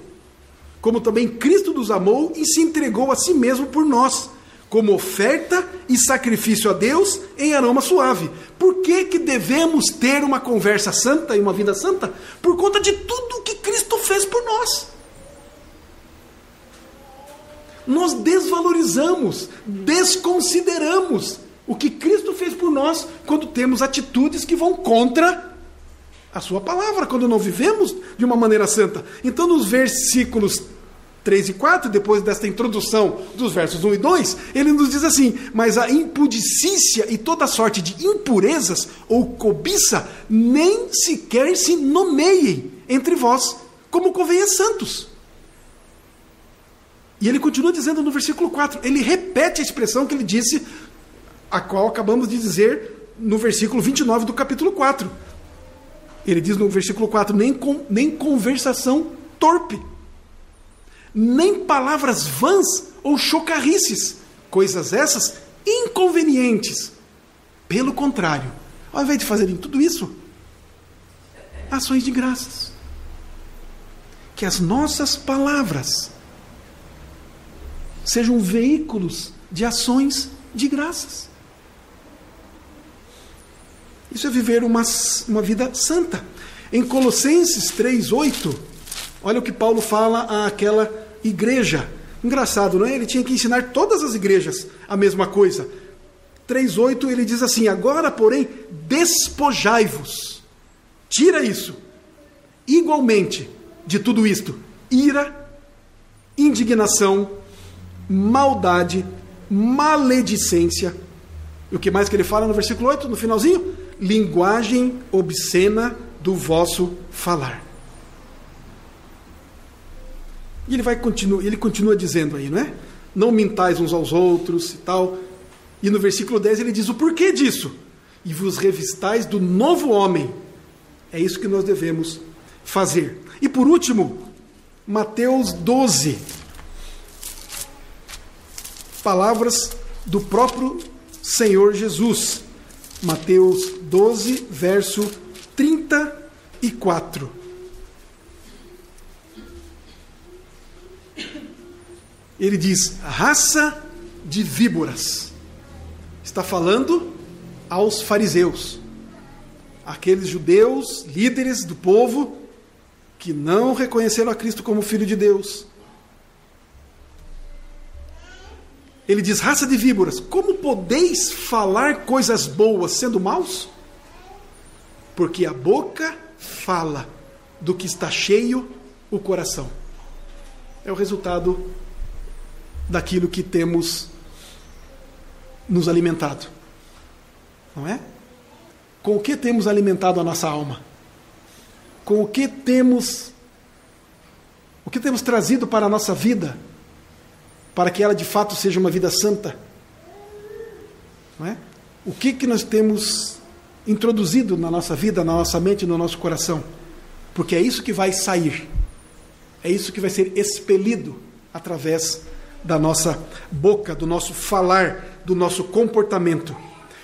como também Cristo nos amou e se entregou a si mesmo por nós, como oferta e sacrifício a Deus em aroma suave. Por que que devemos ter uma conversa santa e uma vida santa? Por conta de tudo que Cristo fez por nós. Nós desvalorizamos, desconsideramos o que Cristo fez por nós quando temos atitudes que vão contra a sua palavra, quando não vivemos de uma maneira santa. Então, nos versículos 3 e 4, depois desta introdução dos versos 1 e 2, ele nos diz assim: mas a impudicícia e toda sorte de impurezas ou cobiça nem sequer se nomeiem entre vós, como convém a santos. E ele continua dizendo no versículo 4, ele repete a expressão que ele disse, a qual acabamos de dizer no versículo 29 do capítulo 4. Ele diz no versículo 4, nem conversação torpe, nem palavras vãs ou chocarrices, coisas essas inconvenientes. Pelo contrário, ao invés de fazerem tudo isso, ações de graças. Que as nossas palavras sejam veículos de ações de graças. Isso é viver uma vida santa. Em Colossenses 3:8, olha o que Paulo fala àquela igreja. Engraçado, não é? Ele tinha que ensinar todas as igrejas a mesma coisa. 3:8 ele diz assim: agora, porém, despojai-vos. Tira isso. Igualmente, de tudo isto, ira, indignação, maldade, maledicência. E o que mais que ele fala no versículo 8, no finalzinho? Linguagem obscena do vosso falar. E ele continua dizendo aí, não é? Não mintais uns aos outros e tal. E no versículo 10 ele diz o porquê disso. E vos revistais do novo homem. É isso que nós devemos fazer. E por último, Mateus 12. Palavras do próprio Senhor Jesus. Mateus 12, verso 34. Ele diz, raça de víboras. Está falando aos fariseus, aqueles judeus, líderes do povo, que não reconheceram a Cristo como Filho de Deus. Ele diz, raça de víboras, como podeis falar coisas boas sendo maus? Porque a boca fala do que está cheio o coração. É o resultado daquilo que temos nos alimentado. Não é? Com o que temos alimentado a nossa alma? Com o que temos trazido para a nossa vida, para que ela de fato seja uma vida santa? Não é? O que nós temos introduzido na nossa vida, na nossa mente, no nosso coração? Porque é isso que vai sair, é isso que vai ser expelido através da nossa boca, do nosso falar, do nosso comportamento.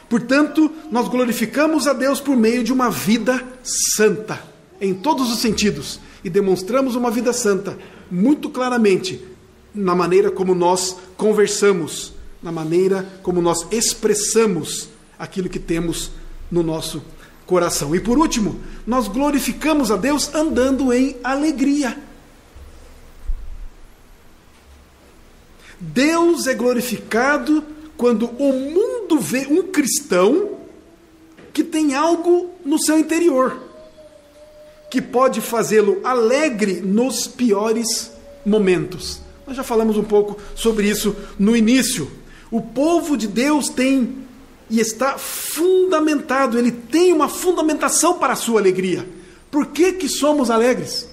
Portanto, nós glorificamos a Deus por meio de uma vida santa, em todos os sentidos, e demonstramos uma vida santa muito claramente na maneira como nós conversamos, na maneira como nós expressamos aquilo que temos no nosso coração. E por último, nós glorificamos a Deus andando em alegria. Deus é glorificado quando o mundo vê um cristão que tem algo no seu interior, que pode fazê-lo alegre nos piores momentos. Nós já falamos um pouco sobre isso no início. O povo de Deus tem e está fundamentado, ele tem uma fundamentação para a sua alegria. Por que somos alegres?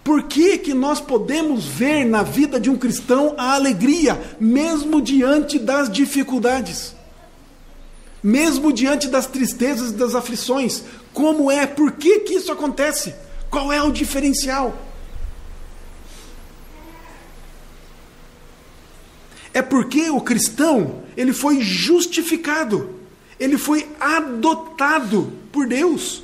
Por que nós podemos ver na vida de um cristão a alegria, mesmo diante das dificuldades? Mesmo diante das tristezas e das aflições? Como é? Por que isso acontece? Qual é o diferencial? É porque o cristão, ele foi justificado, ele foi adotado por Deus.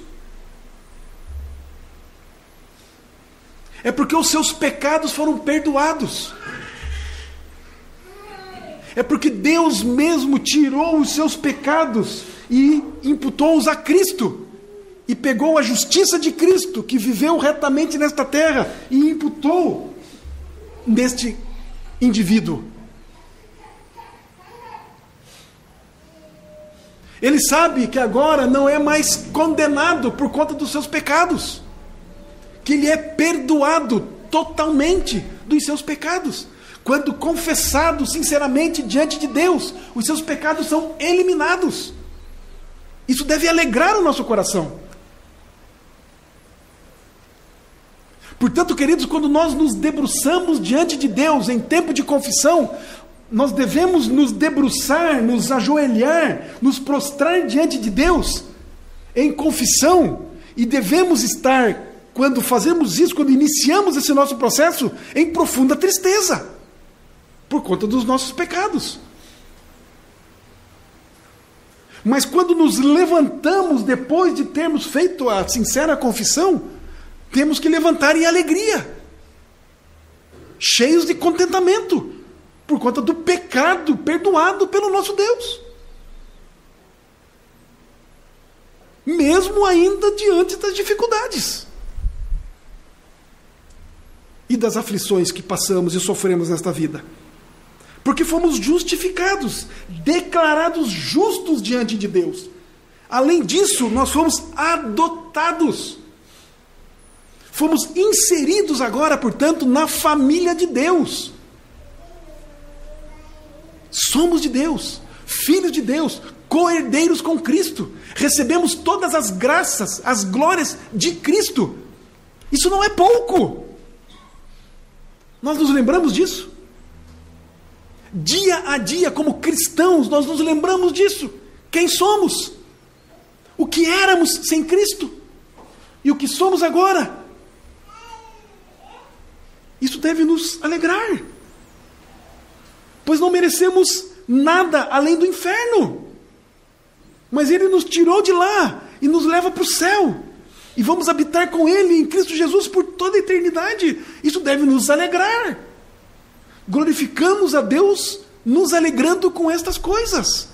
É porque os seus pecados foram perdoados. É porque Deus mesmo tirou os seus pecados e imputou-os a Cristo. E pegou a justiça de Cristo, que viveu retamente nesta terra, e imputou neste indivíduo. Ele sabe que agora não é mais condenado por conta dos seus pecados, que ele é perdoado totalmente dos seus pecados. Quando confessado sinceramente diante de Deus, os seus pecados são eliminados. Isso deve alegrar o nosso coração. Portanto, queridos, quando nós nos debruçamos diante de Deus em tempo de confissão, nós devemos nos debruçar, nos ajoelhar, nos prostrar diante de Deus em confissão, e devemos estar, quando fazemos isso, quando iniciamos esse nosso processo, em profunda tristeza, por conta dos nossos pecados. Mas quando nos levantamos, depois de termos feito a sincera confissão, temos que levantar em alegria, cheios de contentamento, por conta do pecado perdoado pelo nosso Deus. Mesmo ainda diante das dificuldades e das aflições que passamos e sofremos nesta vida. Porque fomos justificados, declarados justos diante de Deus. Além disso, nós fomos adotados. Fomos inseridos agora, portanto, na família de Deus. Somos de Deus, filhos de Deus, co-herdeiros com Cristo. Recebemos todas as graças, as glórias de Cristo. Isso não é pouco. Nós nos lembramos disso. Dia a dia, como cristãos, nós nos lembramos disso. Quem somos? O que éramos sem Cristo? E o que somos agora? Isso deve nos alegrar. Pois não merecemos nada além do inferno. Mas Ele nos tirou de lá e nos leva para o céu. E vamos habitar com Ele em Cristo Jesus por toda a eternidade. Isso deve nos alegrar. glorificamos a Deus nos alegrando com estas coisas.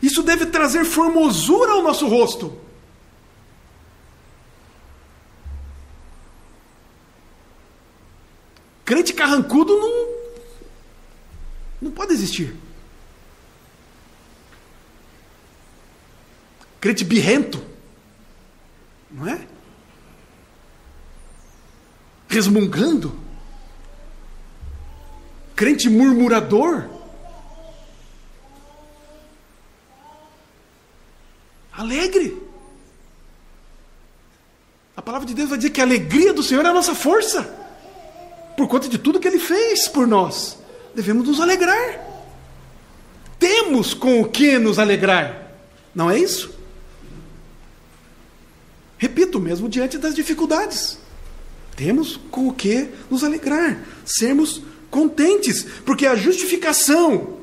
Isso deve trazer formosura ao nosso rosto. Crente carrancudo não pode existir. Crente birrento, não é? Resmungando. Crente murmurador. Alegre. A palavra de Deus vai dizer que a alegria do Senhor é a nossa força. Por conta de tudo que Ele fez por nós. Devemos nos alegrar. Temos com o que nos alegrar. Não é isso? Repito, mesmo diante das dificuldades. Temos com o que nos alegrar. Sermos contentes. Porque a justificação,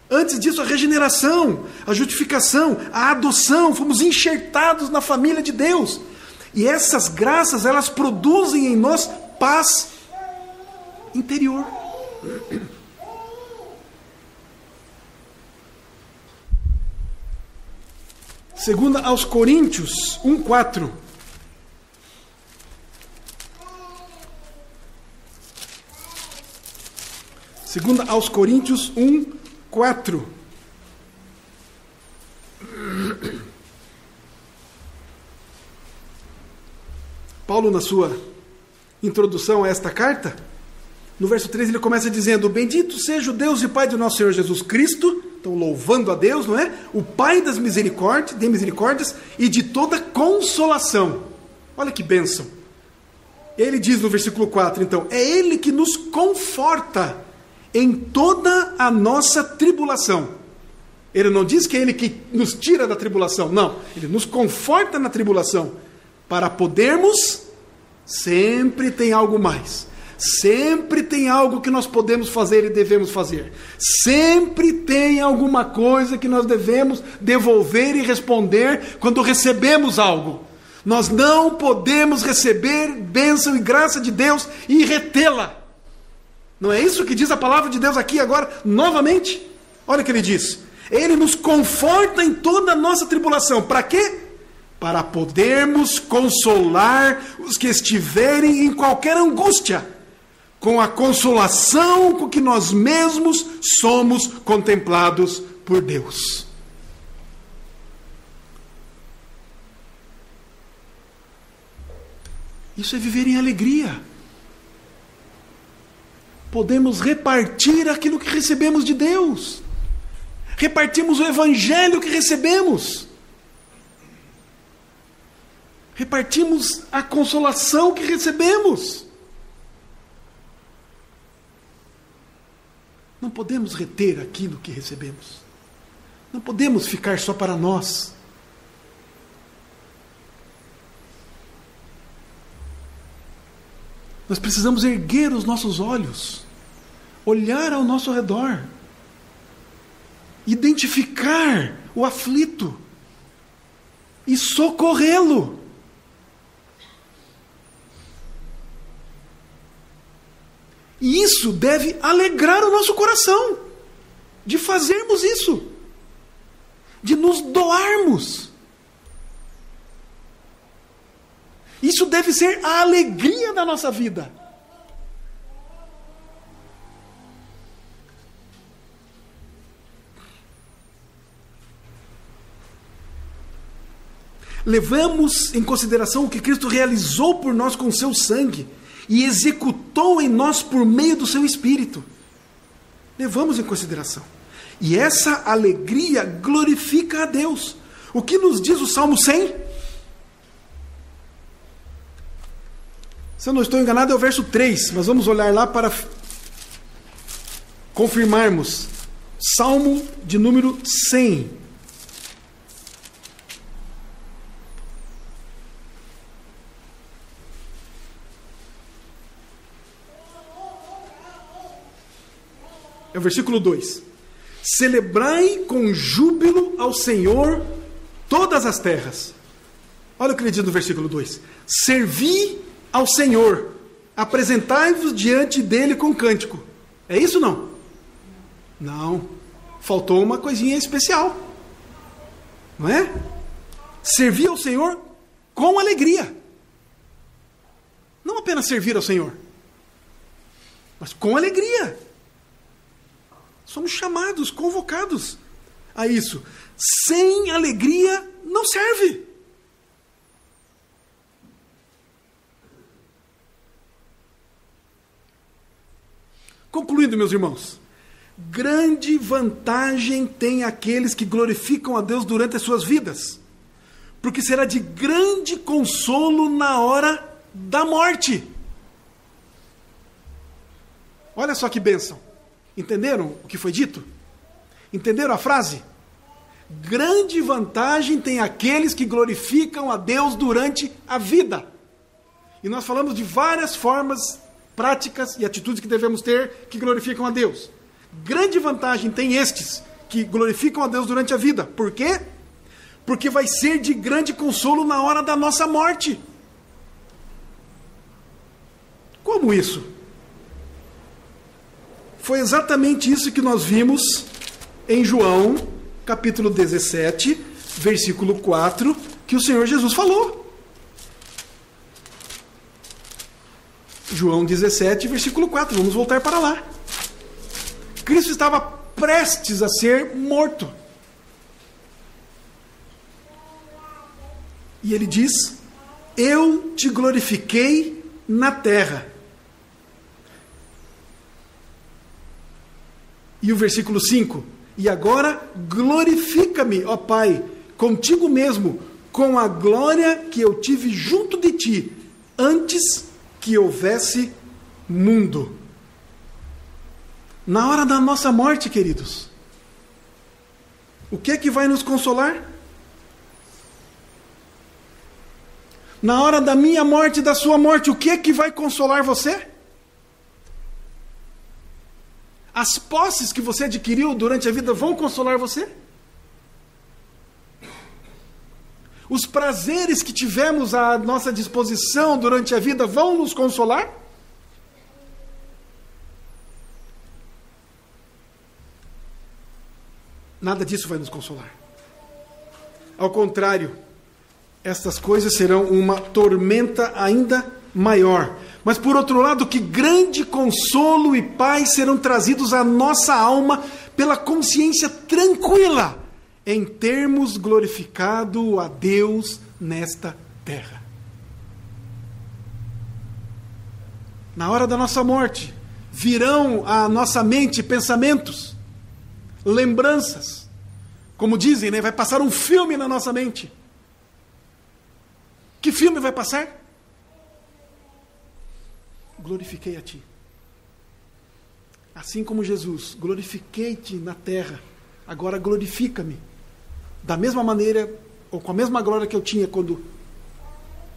antes disso a regeneração, a justificação, a adoção, fomos enxertados na família de Deus. E essas graças, elas produzem em nós paz interior. Segunda aos Coríntios 1:4. Segunda aos Coríntios 1:4. Paulo, na sua introdução a esta carta, no verso 3 ele começa dizendo: bendito seja o Deus e Pai do nosso Senhor Jesus Cristo. Então, louvando a Deus, não é? O Pai das misericórdias, de misericórdias e de toda consolação. Olha que bênção. Ele diz no versículo 4, então, é Ele que nos conforta em toda a nossa tribulação. Ele não diz que é Ele que nos tira da tribulação, não. Ele nos conforta na tribulação, para podermos, sempre tem algo mais. Sempre tem algo que nós podemos fazer e devemos fazer. Sempre tem alguma coisa que nós devemos devolver e responder quando recebemos algo. Nós não podemos receber bênção e graça de Deus e retê-la. Não é isso que diz a palavra de Deus aqui agora, novamente? Olha o que ele diz. Ele nos conforta em toda a nossa tribulação. Para quê? Para podermos consolar os que estiverem em qualquer angústia, com a consolação com que nós mesmos somos contemplados por Deus. Isso é viver em alegria. Podemos repartir aquilo que recebemos de Deus. Repartimos o evangelho que recebemos. Repartimos a consolação que recebemos. Não podemos reter aquilo que recebemos. Não podemos ficar só para nós. Nós precisamos erguer os nossos olhos, olhar ao nosso redor, identificar o aflito e socorrê-lo. E isso deve alegrar o nosso coração, de fazermos isso, de nos doarmos. Isso deve ser a alegria da nossa vida. Levamos em consideração o que Cristo realizou por nós com o seu sangue e executou em nós por meio do seu Espírito. Levamos em consideração. E essa alegria glorifica a Deus. O que nos diz o Salmo 100? Se eu não estou enganado, é o verso 3, mas vamos olhar lá para confirmarmos. Salmo de número 100. É o versículo 2. Celebrai com júbilo ao Senhor todas as terras. Olha o que ele diz no versículo 2. Servi ao Senhor, apresentai-vos diante dele com cântico. É isso ou não? Não. Faltou uma coisinha especial. Não é? Servir ao Senhor com alegria. Não apenas servir ao Senhor, mas com alegria. Somos chamados, convocados a isso. Sem alegria não serve. Concluindo, meus irmãos, grande vantagem tem aqueles que glorificam a Deus durante as suas vidas, porque será de grande consolo na hora da morte. Olha só que bênção. Entenderam o que foi dito? Entenderam a frase? Grande vantagem tem aqueles que glorificam a Deus durante a vida. E nós falamos de várias formas práticas e atitudes que devemos ter que glorificam a Deus. Grande vantagem tem estes que glorificam a Deus durante a vida. Por quê? Porque vai ser de grande consolo na hora da nossa morte. Como isso? Foi exatamente isso que nós vimos em João, capítulo 17, versículo 4, que o Senhor Jesus falou. João 17, versículo 4. Vamos voltar para lá. Cristo estava prestes a ser morto. E ele diz: eu te glorifiquei na terra. E o versículo 5: e agora glorifica-me, ó Pai, contigo mesmo, com a glória que eu tive junto de ti, antes que houvesse mundo. Na hora da nossa morte, queridos, o que é que vai nos consolar? Na hora da minha morte e da sua morte, o que é que vai consolar você? As posses que você adquiriu durante a vida vão consolar você? Os prazeres que tivemos à nossa disposição durante a vida vão nos consolar? Nada disso vai nos consolar. Ao contrário, estas coisas serão uma tormenta ainda maior. Mas, por outro lado, que grande consolo e paz serão trazidos à nossa alma pela consciência tranquila em termos glorificado a Deus nesta terra. Na hora da nossa morte, virão à nossa mente pensamentos, lembranças. Como dizem, né? Vai passar um filme na nossa mente. Que filme vai passar? Glorifiquei a ti. Assim como Jesus, glorifiquei-te na terra, agora glorifica-me. Da mesma maneira, ou com a mesma glória que eu tinha quando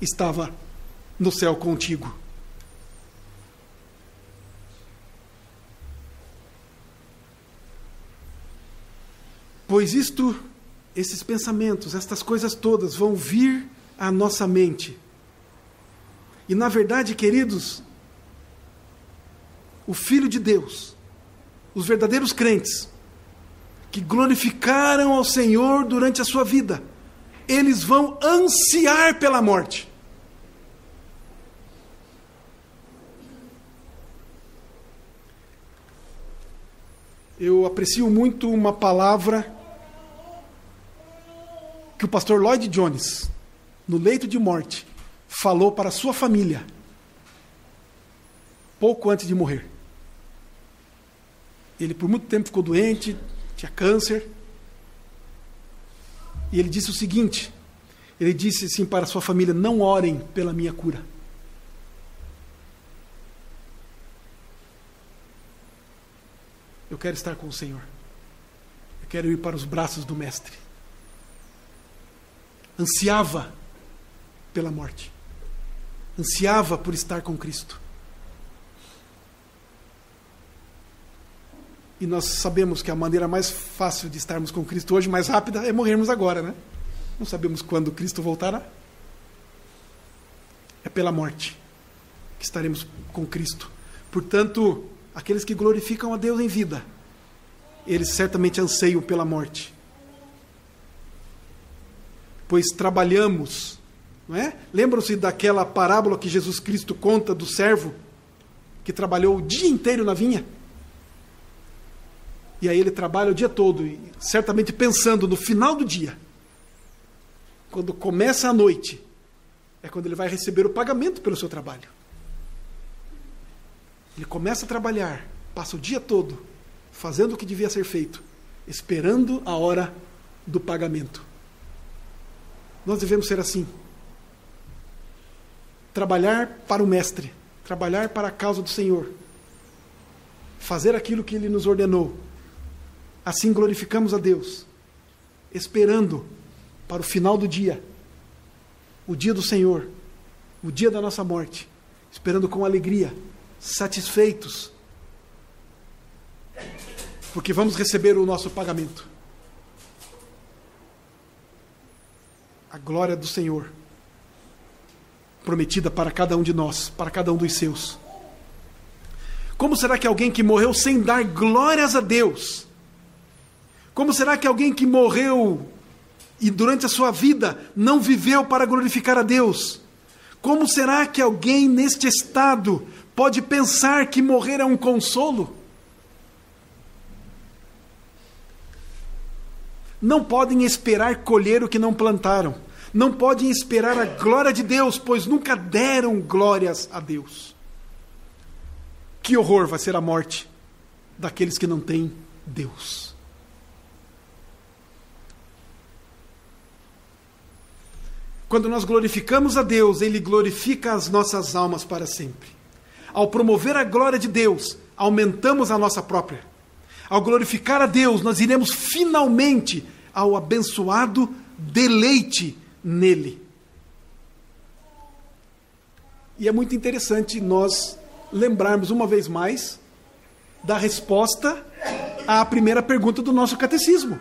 estava no céu contigo. Pois esses pensamentos, estas coisas todas vão vir à nossa mente. E na verdade, queridos, o Filho de Deus, os verdadeiros crentes, que glorificaram ao Senhor durante a sua vida, eles vão ansiar pela morte. Eu aprecio muito uma palavra que o pastor Lloyd Jones, no leito de morte, falou para a sua família, pouco antes de morrer. Ele por muito tempo ficou doente, tinha câncer, e ele disse o seguinte, ele disse assim para a sua família: não orem pela minha cura. Eu quero estar com o Senhor. Eu quero ir para os braços do Mestre. Ansiava pela morte. Ansiava por estar com Cristo. E nós sabemos que a maneira mais fácil de estarmos com Cristo hoje, mais rápida, é morrermos agora, né? Não sabemos quando Cristo voltará. É pela morte. que estaremos com Cristo. Portanto, aqueles que glorificam a Deus em vida, eles certamente anseiam pela morte. Pois trabalhamos, não é? Lembram-se daquela parábola que Jesus Cristo conta do servo que trabalhou o dia inteiro na vinha? E aí ele trabalha o dia todo, e certamente pensando no final do dia, quando começa a noite, é quando ele vai receber o pagamento pelo seu trabalho. Ele começa a trabalhar, passa o dia todo fazendo o que devia ser feito, esperando a hora do pagamento. Nós devemos ser assim. Trabalhar para o Mestre, trabalhar para a causa do Senhor, fazer aquilo que Ele nos ordenou. Assim glorificamos a Deus, esperando para o final do dia, o dia do Senhor, o dia da nossa morte, esperando com alegria, satisfeitos, porque vamos receber o nosso pagamento. A glória do Senhor, prometida para cada um de nós, para cada um dos seus. Como será que alguém que morreu sem dar glórias a Deus, como será que alguém que morreu e durante a sua vida não viveu para glorificar a Deus, como será que alguém neste estado pode pensar que morrer é um consolo? Não podem esperar colher o que não plantaram. Não podem esperar a glória de Deus, pois nunca deram glórias a Deus. Que horror vai ser a morte daqueles que não têm Deus. Quando nós glorificamos a Deus, Ele glorifica as nossas almas para sempre. Ao promover a glória de Deus, aumentamos a nossa própria. Ao glorificar a Deus, nós iremos finalmente ao abençoado deleite nele. E é muito interessante nós lembrarmos uma vez mais da resposta à primeira pergunta do nosso catecismo.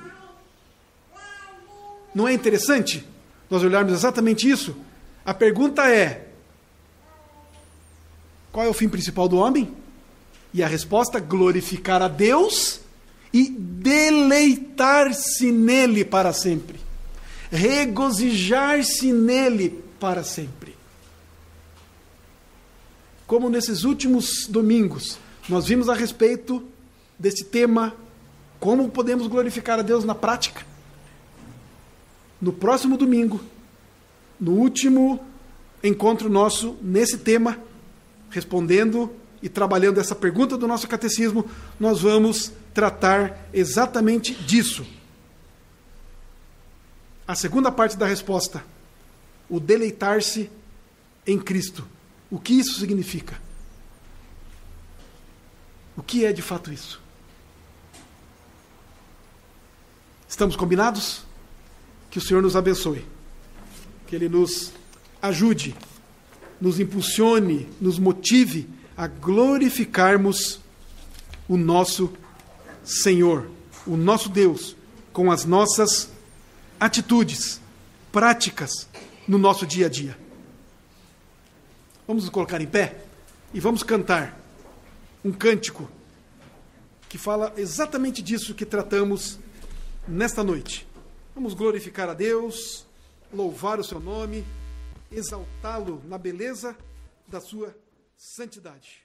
Não é interessante nós olharmos exatamente isso? A pergunta é: qual é o fim principal do homem? E a resposta: glorificar a Deus e deleitar-se nele para sempre. Regozijar-se nele para sempre. Como nesses últimos domingos nós vimos a respeito desse tema, como podemos glorificar a Deus na prática. No próximo domingo, no último encontro nosso nesse tema, respondendo e trabalhando essa pergunta do nosso catecismo, nós vamos tratar exatamente disso. A segunda parte da resposta, o deleitar-se em Cristo. O que isso significa? O que é de fato isso? Estamos combinados? Que o Senhor nos abençoe. Que Ele nos ajude, nos impulsione, nos motive a glorificarmos o nosso Senhor, o nosso Deus, com as nossas atitudes, práticas no nosso dia a dia. Vamos nos colocar em pé e vamos cantar um cântico que fala exatamente disso que tratamos nesta noite. Vamos glorificar a Deus, louvar o seu nome, exaltá-lo na beleza da sua santidade.